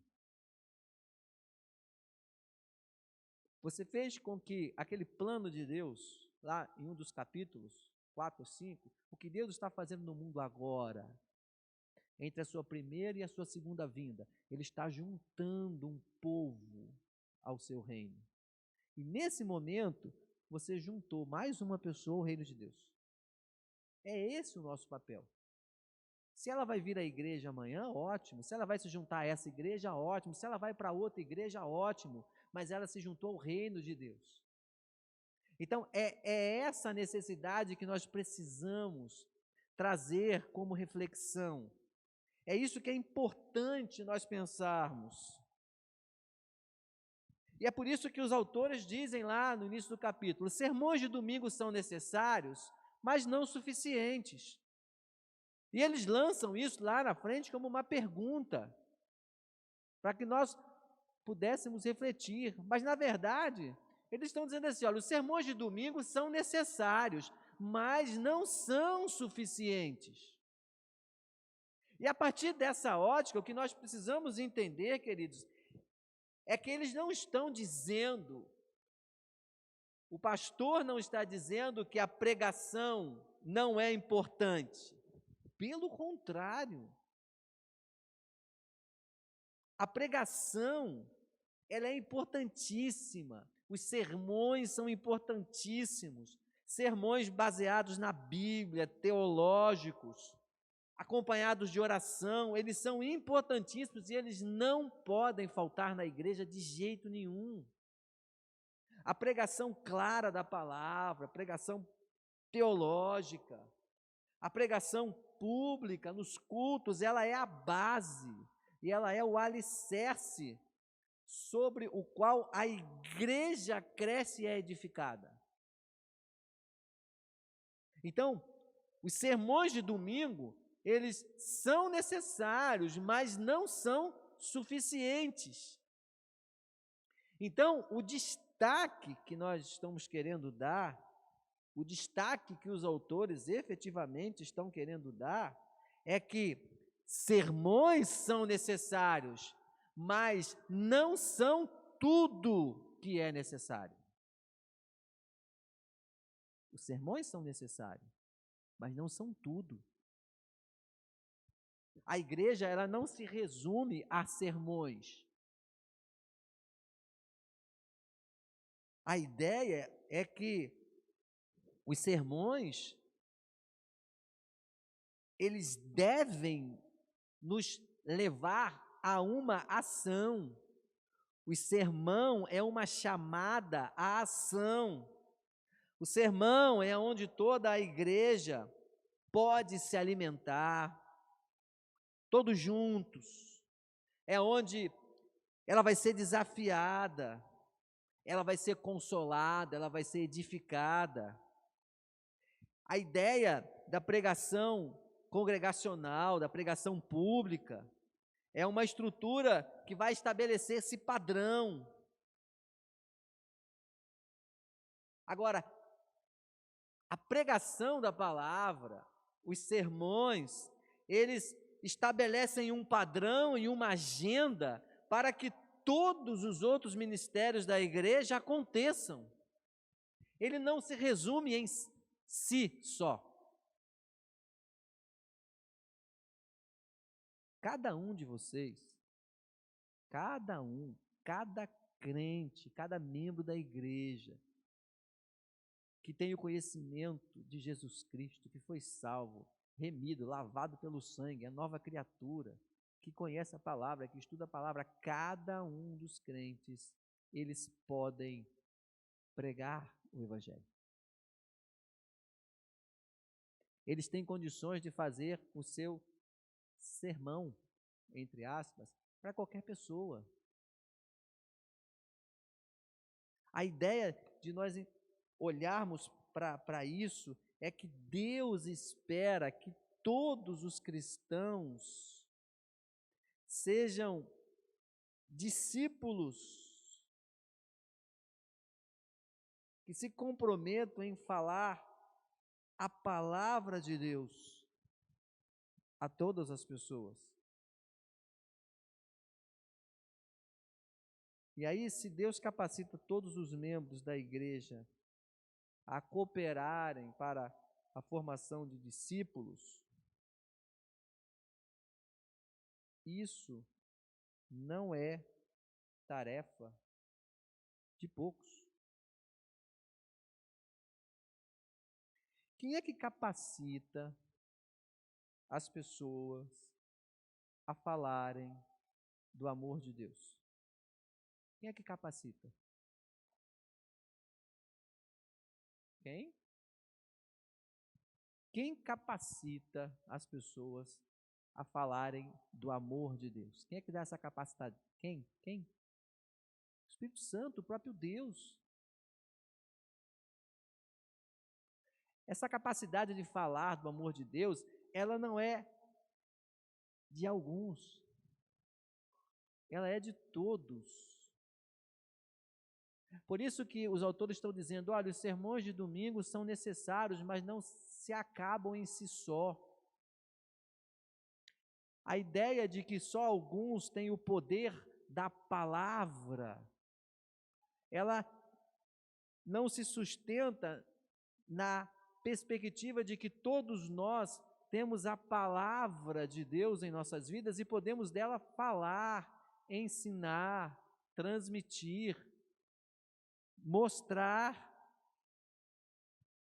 S1: Você fez com que aquele plano de Deus, lá em um dos capítulos, 4 ou 5, o que Deus está fazendo no mundo agora, entre a sua primeira e a sua segunda vinda, Ele está juntando um povo ao seu reino. E nesse momento, você juntou mais uma pessoa ao reino de Deus. É esse o nosso papel. Se ela vai vir à igreja amanhã, ótimo. Se ela vai se juntar a essa igreja, ótimo. Se ela vai para outra igreja, ótimo. Mas ela se juntou ao reino de Deus. Então, é essa necessidade que nós precisamos trazer como reflexão. É isso que é importante nós pensarmos. E é por isso que os autores dizem lá no início do capítulo: sermões de domingo são necessários, mas não suficientes. E eles lançam isso lá na frente como uma pergunta, para que nós pudéssemos refletir. Mas, na verdade, eles estão dizendo assim: olha, os sermões de domingo são necessários, mas não são suficientes. E a partir dessa ótica, o que nós precisamos entender, queridos, é que eles não estão dizendo, o pastor não está dizendo que a pregação não é importante. Pelo contrário, a pregação, ela é importantíssima, os sermões são importantíssimos, sermões baseados na Bíblia, teológicos, acompanhados de oração, eles são importantíssimos e eles não podem faltar na igreja de jeito nenhum. A pregação clara da palavra, a pregação teológica, a pregação pública nos cultos, ela é a base e ela é o alicerce sobre o qual a igreja cresce e é edificada. Então, os sermões de domingo, eles são necessários, mas não são suficientes. Então, o destaque que nós estamos querendo dar, o destaque que os autores efetivamente estão querendo dar, é que sermões são necessários, mas não são tudo que é necessário. Os sermões são necessários, mas não são tudo. A igreja, ela não se resume a sermões. A ideia é que os sermões, eles devem nos levar a uma ação. O sermão é uma chamada à ação. O sermão é onde toda a igreja pode se alimentar, todos juntos. É onde ela vai ser desafiada, ela vai ser consolada, ela vai ser edificada. A ideia da pregação congregacional, da pregação pública, é uma estrutura que vai estabelecer esse padrão. Agora, a pregação da palavra, os sermões, eles estabelecem um padrão e uma agenda para que todos os outros ministérios da igreja aconteçam. Ele não se resume em si só. Cada um de vocês, cada crente, cada membro da igreja, que tem o conhecimento de Jesus Cristo, que foi salvo, remido, lavado pelo sangue, a nova criatura, que conhece a palavra, que estuda a palavra, cada um dos crentes, eles podem pregar o Evangelho. Eles têm condições de fazer o seu sermão, entre aspas, para qualquer pessoa. A ideia de nós olharmos para isso é que Deus espera que todos os cristãos sejam discípulos que se comprometam em falar a palavra de Deus a todas as pessoas. E aí, se Deus capacita todos os membros da igreja a cooperarem para a formação de discípulos, isso não é tarefa de poucos. Quem é que capacita as pessoas a falarem do amor de Deus? Quem é que capacita? Quem? Quem capacita as pessoas a falarem do amor de Deus? Quem é que dá essa capacidade? Quem? O Espírito Santo, o próprio Deus. Essa capacidade de falar do amor de Deus, ela não é de alguns, ela é de todos. Por isso que os autores estão dizendo, olha, os sermões de domingo são necessários, mas não se acabam em si só. A ideia de que só alguns têm o poder da palavra, ela não se sustenta na perspectiva de que todos nós temos a palavra de Deus em nossas vidas e podemos dela falar, ensinar, transmitir, mostrar.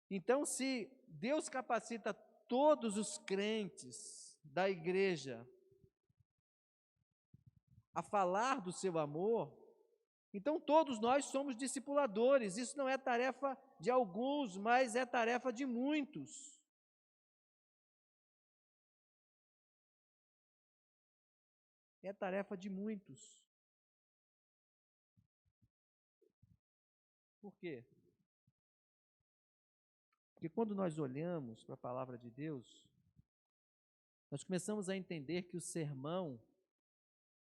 S1: Então, se Deus capacita todos os crentes da igreja a falar do seu amor, então todos nós somos discipuladores. Isso não é tarefa de alguns, mas é tarefa de muitos. É tarefa de muitos. Por quê? Porque quando nós olhamos para a palavra de Deus, nós começamos a entender que o sermão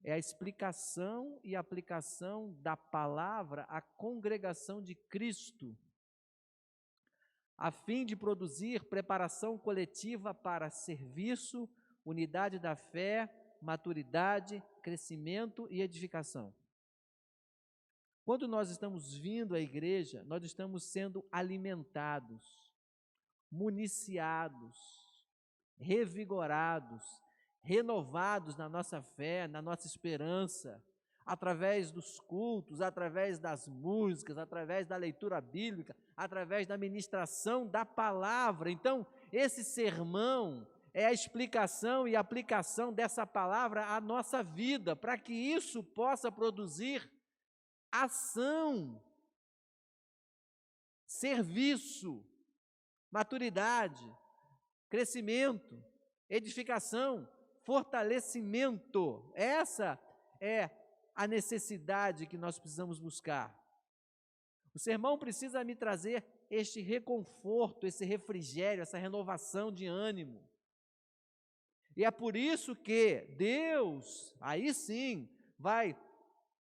S1: é a explicação e aplicação da palavra à congregação de Cristo, a fim de produzir preparação coletiva para serviço, unidade da fé, maturidade crescimento e edificação. Quando nós estamos vindo à igreja, nós estamos sendo alimentados, municiados, revigorados, renovados na nossa fé, na nossa esperança, através dos cultos, através das músicas, através da leitura bíblica, através da ministração da palavra. Então, esse sermão é a explicação e aplicação dessa palavra à nossa vida, para que isso possa produzir ação, serviço, maturidade, crescimento, edificação, fortalecimento. Essa é a necessidade que nós precisamos buscar. O sermão precisa me trazer este reconforto, esse refrigério, essa renovação de ânimo. E é por isso que Deus, aí sim, vai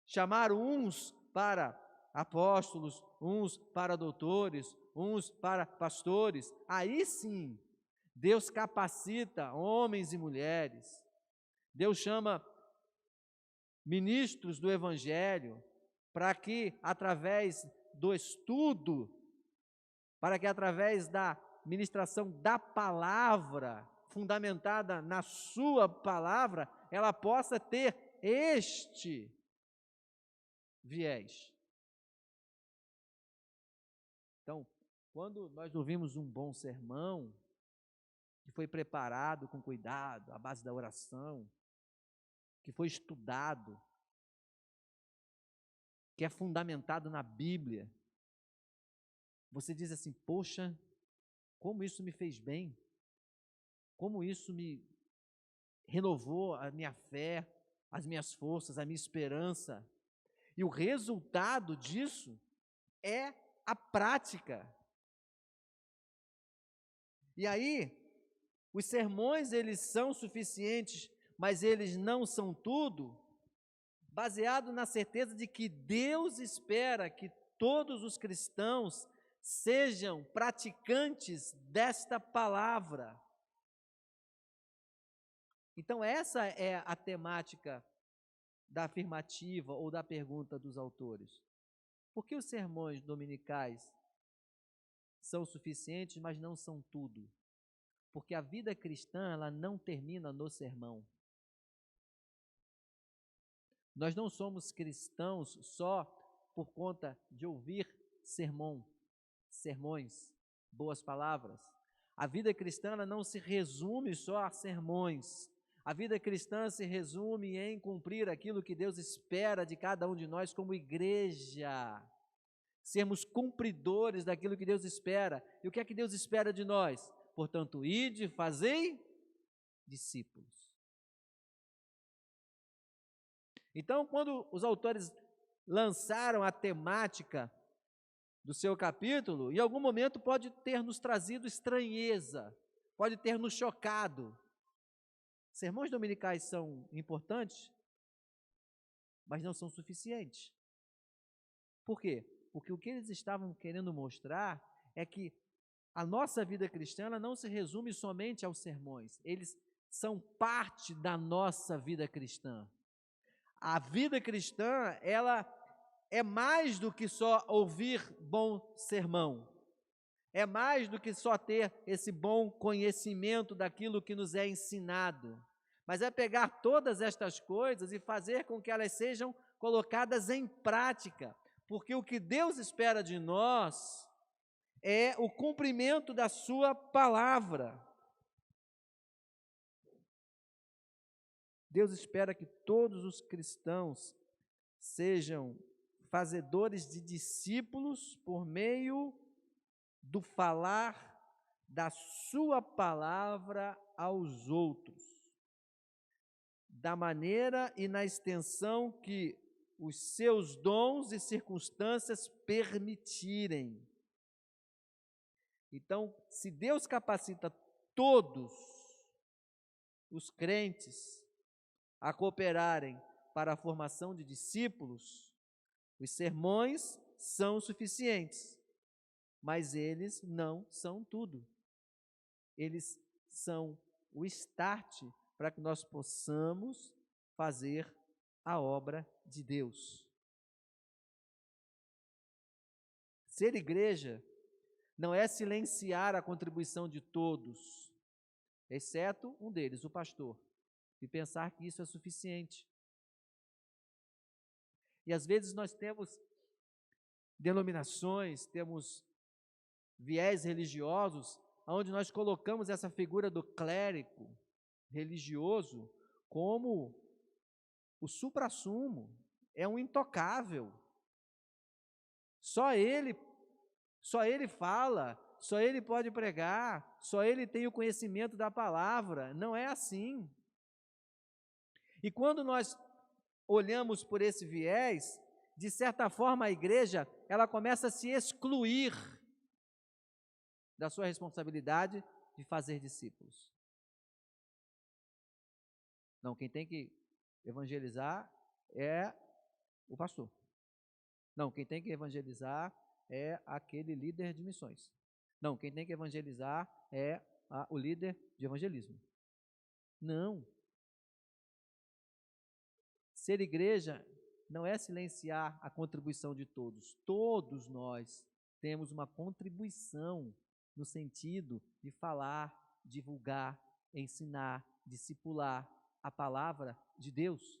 S1: chamar uns para apóstolos, uns para doutores, uns para pastores. Aí sim, Deus capacita homens e mulheres. Deus chama ministros do Evangelho para que, através do estudo, para que através da ministração da palavra, fundamentada na sua palavra, ela possa ter este viés. Então, quando nós ouvimos um bom sermão, que foi preparado com cuidado, à base da oração, que foi estudado, que é fundamentado na Bíblia, você diz assim: poxa, como isso me fez bem, como isso me renovou a minha fé, as minhas forças, a minha esperança. E o resultado disso é a prática. E aí, os sermões, eles são suficientes, mas eles não são tudo, baseado na certeza de que Deus espera que todos os cristãos sejam praticantes desta palavra. Então, essa é a temática da afirmativa ou da pergunta dos autores. Por que os sermões dominicais são suficientes, mas não são tudo? Porque a vida cristã, ela não termina no sermão. Nós não somos cristãos só por conta de ouvir sermões, boas palavras. A vida cristã, ela não se resume só a sermões. A vida cristã se resume em cumprir aquilo que Deus espera de cada um de nós como igreja. Sermos cumpridores daquilo que Deus espera. E o que é que Deus espera de nós? Portanto, ide, fazei discípulos. Então, quando os autores lançaram a temática do seu capítulo, em algum momento pode ter nos trazido estranheza, pode ter nos chocado. Sermões dominicais são importantes, mas não são suficientes. Por quê? Porque o que eles estavam querendo mostrar é que a nossa vida cristã ela não se resume somente aos sermões, eles são parte da nossa vida cristã. A vida cristã, ela é mais do que só ouvir bom sermão, é mais do que só ter esse bom conhecimento daquilo que nos é ensinado, mas é pegar todas estas coisas e fazer com que elas sejam colocadas em prática, porque o que Deus espera de nós é o cumprimento da sua palavra. Deus espera que todos os cristãos sejam fazedores de discípulos por meio do falar da sua palavra aos outros, da maneira e na extensão que os seus dons e circunstâncias permitirem. Então, se Deus capacita todos os crentes a cooperarem para a formação de discípulos, os sermões são suficientes, mas eles não são tudo. Eles são o start para que nós possamos fazer a obra de Deus. Ser igreja não é silenciar a contribuição de todos, exceto um deles, o pastor, e pensar que isso é suficiente. E às vezes nós temos denominações, temos viés religiosos, onde nós colocamos essa figura do clérigo religioso como o suprassumo, é um intocável. Só ele fala, só ele pode pregar, só ele tem o conhecimento da palavra. Não é assim. E quando nós olhamos por esse viés, de certa forma a igreja, ela começa a se excluir da sua responsabilidade de fazer discípulos. Não, quem tem que evangelizar é o pastor. Não, quem tem que evangelizar é aquele líder de missões. Não, quem tem que evangelizar é o líder de evangelismo. Não. Ser igreja não é silenciar a contribuição de todos. Todos nós temos uma contribuição no sentido de falar, divulgar, ensinar, discipular a palavra de Deus.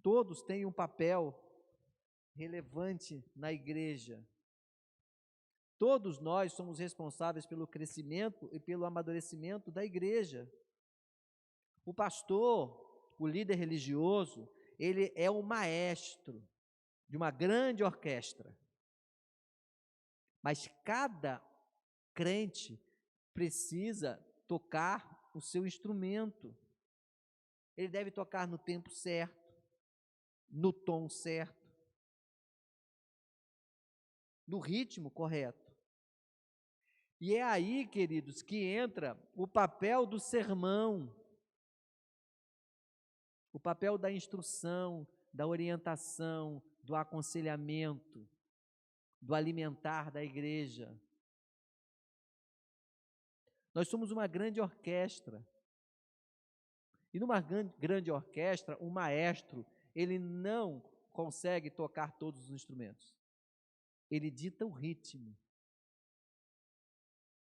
S1: Todos têm um papel relevante na igreja. Todos nós somos responsáveis pelo crescimento e pelo amadurecimento da igreja. O pastor, o líder religioso, ele é o maestro de uma grande orquestra. Mas cada crente precisa tocar o seu instrumento. Ele deve tocar no tempo certo, no tom certo, no ritmo correto. E é aí, queridos, que entra o papel do sermão, o papel da instrução, da orientação, do aconselhamento, do alimentar da igreja. Nós somos uma grande orquestra. E numa grande orquestra, o maestro, ele não consegue tocar todos os instrumentos. Ele dita o ritmo.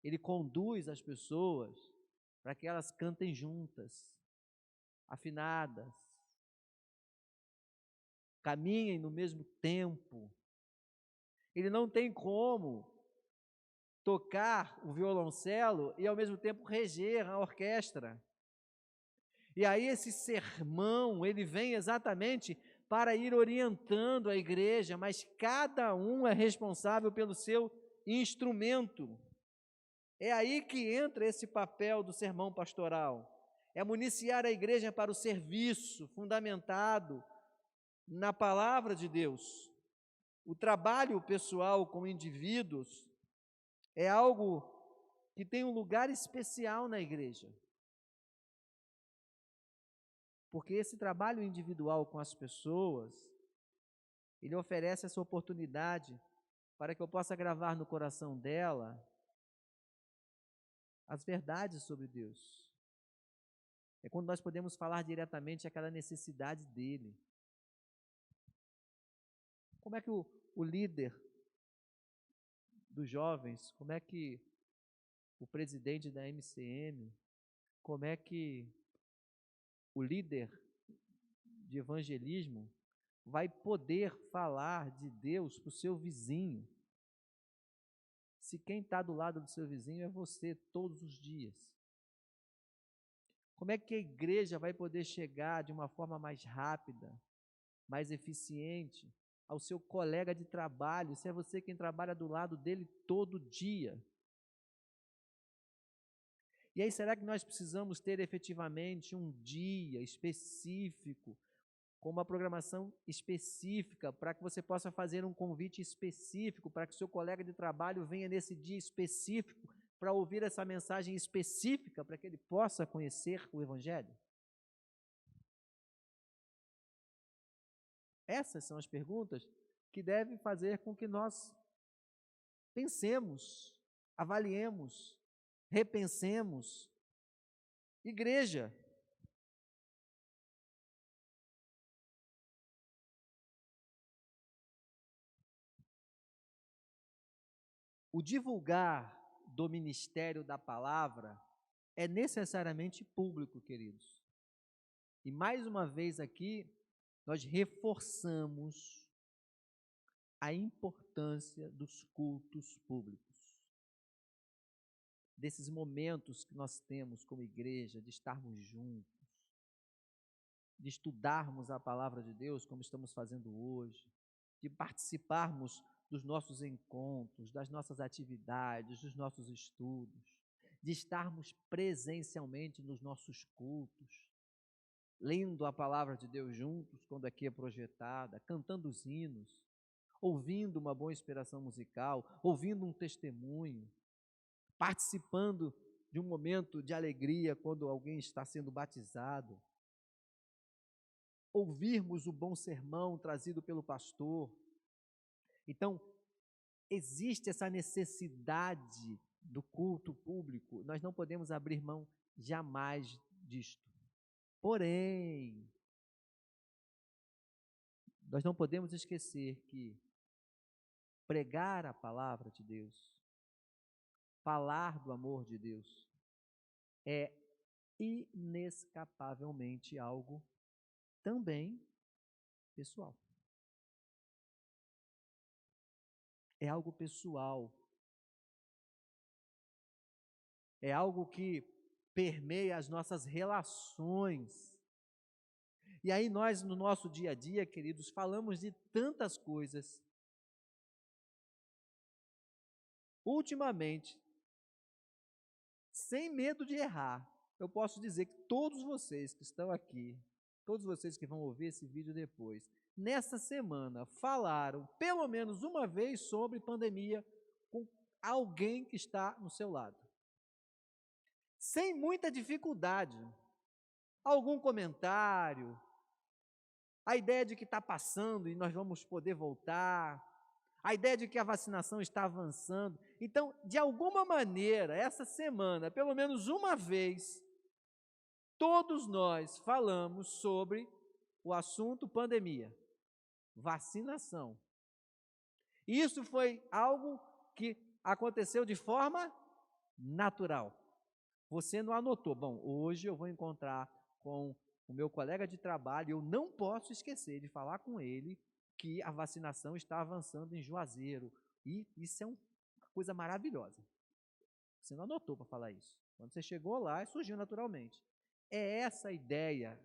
S1: Ele conduz as pessoas para que elas cantem juntas, afinadas, caminhem no mesmo tempo. Ele não tem como tocar o violoncelo e ao mesmo tempo reger a orquestra. E aí esse sermão, ele vem exatamente para ir orientando a igreja, mas cada um é responsável pelo seu instrumento. É aí que entra esse papel do sermão pastoral. É municiar a igreja para o serviço fundamentado na palavra de Deus. O trabalho pessoal com indivíduos é algo que tem um lugar especial na igreja. Porque esse trabalho individual com as pessoas, ele oferece essa oportunidade para que eu possa gravar no coração dela as verdades sobre Deus. É quando nós podemos falar diretamente aquela necessidade dele. Como é que o líder dos jovens, como é que o presidente da MCM, como é que o líder de evangelismo vai poder falar de Deus para o seu vizinho, se quem está do lado do seu vizinho é você todos os dias? Como é que a igreja vai poder chegar de uma forma mais rápida, mais eficiente, ao seu colega de trabalho, se é você quem trabalha do lado dele todo dia? E aí, será que nós precisamos ter efetivamente um dia específico, com uma programação específica, para que você possa fazer um convite específico, para que o seu colega de trabalho venha nesse dia específico, para ouvir essa mensagem específica, para que ele possa conhecer o Evangelho? Essas são as perguntas que devem fazer com que nós pensemos, avaliemos, repensemos. Igreja, o divulgar do ministério da palavra é necessariamente público, queridos. E mais uma vez aqui, nós reforçamos a importância dos cultos públicos, desses momentos que nós temos como igreja, de estarmos juntos, de estudarmos a palavra de Deus, como estamos fazendo hoje, de participarmos dos nossos encontros, das nossas atividades, dos nossos estudos, de estarmos presencialmente nos nossos cultos, lendo a palavra de Deus juntos, quando aqui é projetada, cantando os hinos, ouvindo uma boa inspiração musical, ouvindo um testemunho, participando de um momento de alegria quando alguém está sendo batizado, ouvirmos o bom sermão trazido pelo pastor. Então, existe essa necessidade do culto público, nós não podemos abrir mão jamais disto. Porém, nós não podemos esquecer que pregar a palavra de Deus, falar do amor de Deus, é inescapavelmente algo também pessoal. É algo pessoal. É algo que permeia as nossas relações. E aí nós, no nosso dia a dia, queridos, falamos de tantas coisas. Ultimamente, sem medo de errar, eu posso dizer que todos vocês que estão aqui, todos vocês que vão ouvir esse vídeo depois, nessa semana falaram pelo menos uma vez sobre pandemia com alguém que está no seu lado. Sem muita dificuldade. Algum comentário, a ideia de que está passando e nós vamos poder voltar, a ideia de que a vacinação está avançando. Então, de alguma maneira, essa semana, pelo menos uma vez, todos nós falamos sobre o assunto pandemia, vacinação. Isso foi algo que aconteceu de forma natural. Você não anotou. Bom, hoje eu vou encontrar com o meu colega de trabalho, eu não posso esquecer de falar com ele que a vacinação está avançando em Juazeiro. E isso é uma coisa maravilhosa. Você não anotou para falar isso. Quando você chegou lá, surgiu naturalmente. É essa a ideia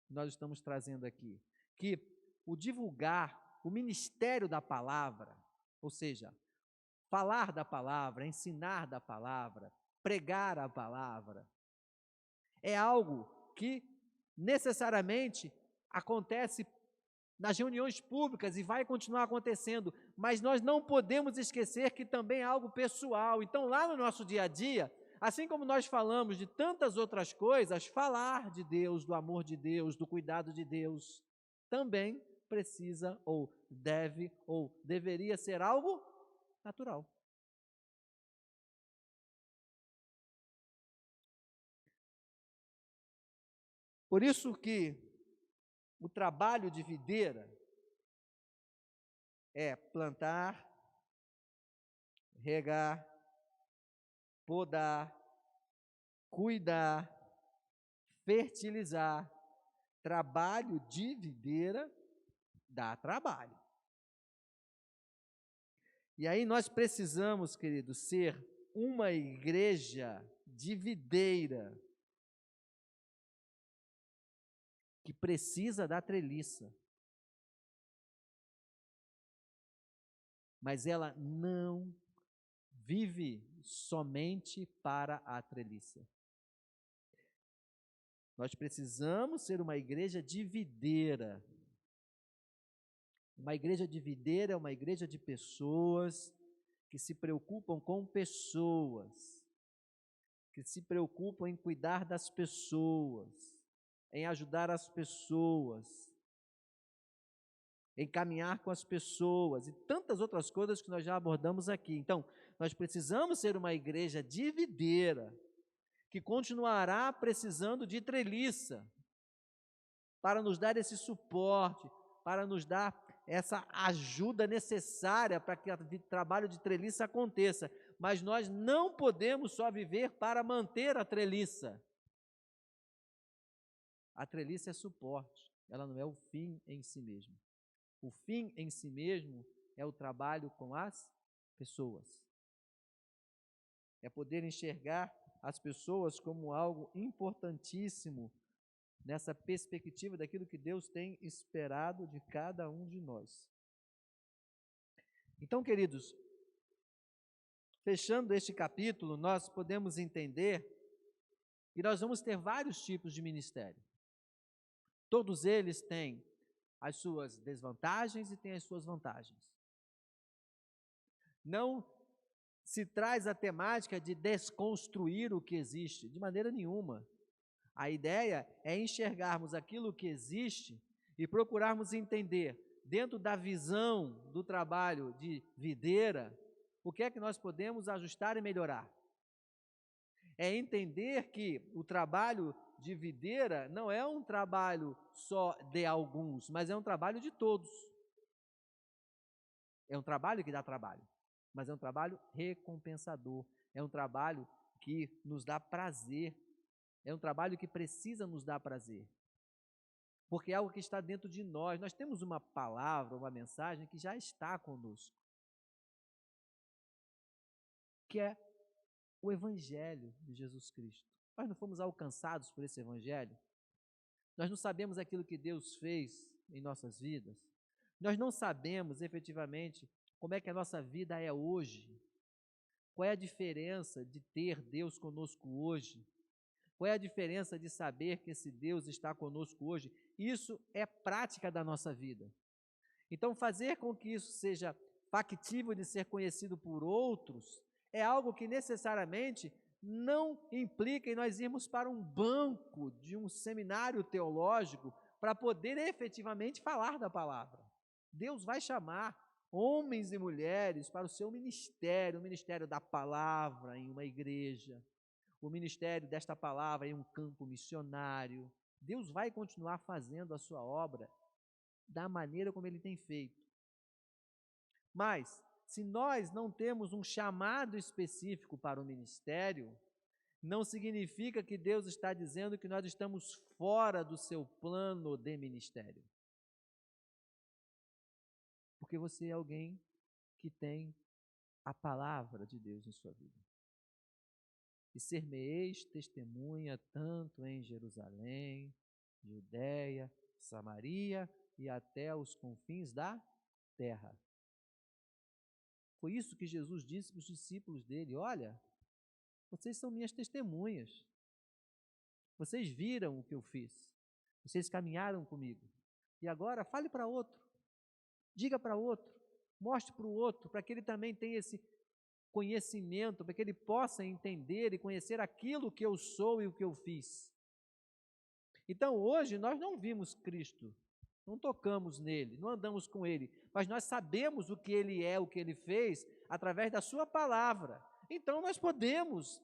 S1: que nós estamos trazendo aqui. Que o divulgar, o ministério da palavra, ou seja, falar da palavra, ensinar da palavra, pregar a palavra, é algo que necessariamente acontece nas reuniões públicas e vai continuar acontecendo, mas nós não podemos esquecer que também é algo pessoal. Então, lá no nosso dia a dia, assim como nós falamos de tantas outras coisas, falar de Deus, do amor de Deus, do cuidado de Deus, também precisa ou deve ou deveria ser algo natural. Por isso que o trabalho de videira é plantar, regar, podar, cuidar, fertilizar. Trabalho de videira dá trabalho. E aí nós precisamos, queridos, ser uma igreja de videira que precisa da treliça. Mas ela não vive somente para a treliça. Nós precisamos ser uma igreja de videira. Uma igreja de videira é uma igreja de pessoas que se preocupam com pessoas, que se preocupam em cuidar das pessoas, em ajudar as pessoas, em caminhar com as pessoas e tantas outras coisas que nós já abordamos aqui. Então, nós precisamos ser uma igreja de videira, que continuará precisando de treliça, para nos dar esse suporte, para nos dar essa ajuda necessária para que o trabalho de treliça aconteça, mas nós não podemos só viver para manter a treliça. A treliça é suporte, ela não é o fim em si mesmo. O fim em si mesmo é o trabalho com as pessoas. É poder enxergar as pessoas como algo importantíssimo nessa perspectiva daquilo que Deus tem esperado de cada um de nós. Então, queridos, fechando este capítulo, nós podemos entender que nós vamos ter vários tipos de ministério. Todos eles têm as suas desvantagens e têm as suas vantagens. Não se traz a temática de desconstruir o que existe, de maneira nenhuma. A ideia é enxergarmos aquilo que existe e procurarmos entender, dentro da visão do trabalho de videira, o que é que nós podemos ajustar e melhorar. É entender que o trabalho de videira não é um trabalho só de alguns, mas é um trabalho de todos. É um trabalho que dá trabalho, mas é um trabalho recompensador, é um trabalho que nos dá prazer, é um trabalho que precisa nos dar prazer, porque é algo que está dentro de nós. Nós temos uma palavra, uma mensagem que já está conosco, que é o Evangelho de Jesus Cristo. Nós não fomos alcançados por esse Evangelho, nós não sabemos aquilo que Deus fez em nossas vidas, nós não sabemos efetivamente como é que a nossa vida é hoje, qual é a diferença de ter Deus conosco hoje, qual é a diferença de saber que esse Deus está conosco hoje. Isso é prática da nossa vida. Então, fazer com que isso seja factível de ser conhecido por outros é algo que necessariamente não implica em nós irmos para um banco de um seminário teológico para poder efetivamente falar da palavra. Deus vai chamar homens e mulheres para o seu ministério, o ministério da palavra em uma igreja, o ministério desta palavra em um campo missionário. Deus vai continuar fazendo a sua obra da maneira como Ele tem feito. Mas, se nós não temos um chamado específico para o ministério, não significa que Deus está dizendo que nós estamos fora do seu plano de ministério. Porque você é alguém que tem a palavra de Deus em sua vida. E ser-me-eis testemunha tanto em Jerusalém, Judeia, Samaria e até os confins da terra. Foi isso que Jesus disse para os discípulos dele: olha, vocês são minhas testemunhas. Vocês viram o que eu fiz. Vocês caminharam comigo. E agora fale para outro. Diga para outro. Mostre para o outro, para que ele também tenha esse conhecimento, para que ele possa entender e conhecer aquilo que eu sou e o que eu fiz. Então, hoje, nós não vimos Cristo, não tocamos nele, não andamos com ele, mas nós sabemos o que ele é, o que ele fez, através da sua palavra. Então, nós podemos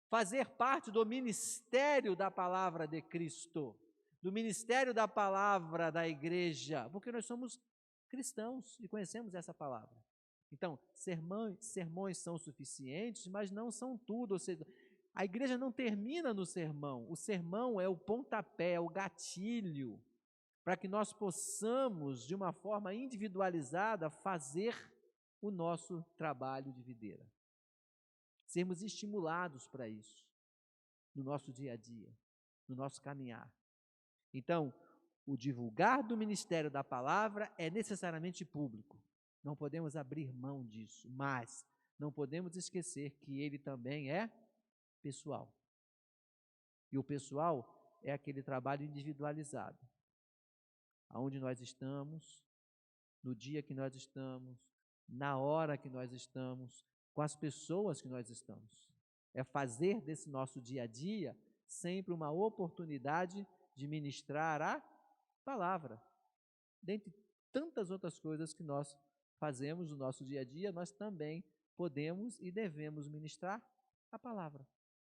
S1: fazer parte do ministério da palavra de Cristo, do ministério da palavra da igreja, porque nós somos cristãos e conhecemos essa palavra. Então, sermões são suficientes, mas não são tudo, ou seja, a igreja não termina no sermão. O sermão é o pontapé, é o gatilho, para que nós possamos, de uma forma individualizada, fazer o nosso trabalho de videira. Sermos estimulados para isso, no nosso dia a dia, no nosso caminhar. Então, o divulgar do ministério da palavra é necessariamente público. Não podemos abrir mão disso, mas não podemos esquecer que ele também é pessoal. E o pessoal é aquele trabalho individualizado, aonde nós estamos, no dia que nós estamos, na hora que nós estamos, com as pessoas que nós estamos. É fazer desse nosso dia a dia sempre uma oportunidade de ministrar a palavra. Dentre tantas outras coisas que nós fazemos no nosso dia a dia, nós também podemos e devemos ministrar a palavra.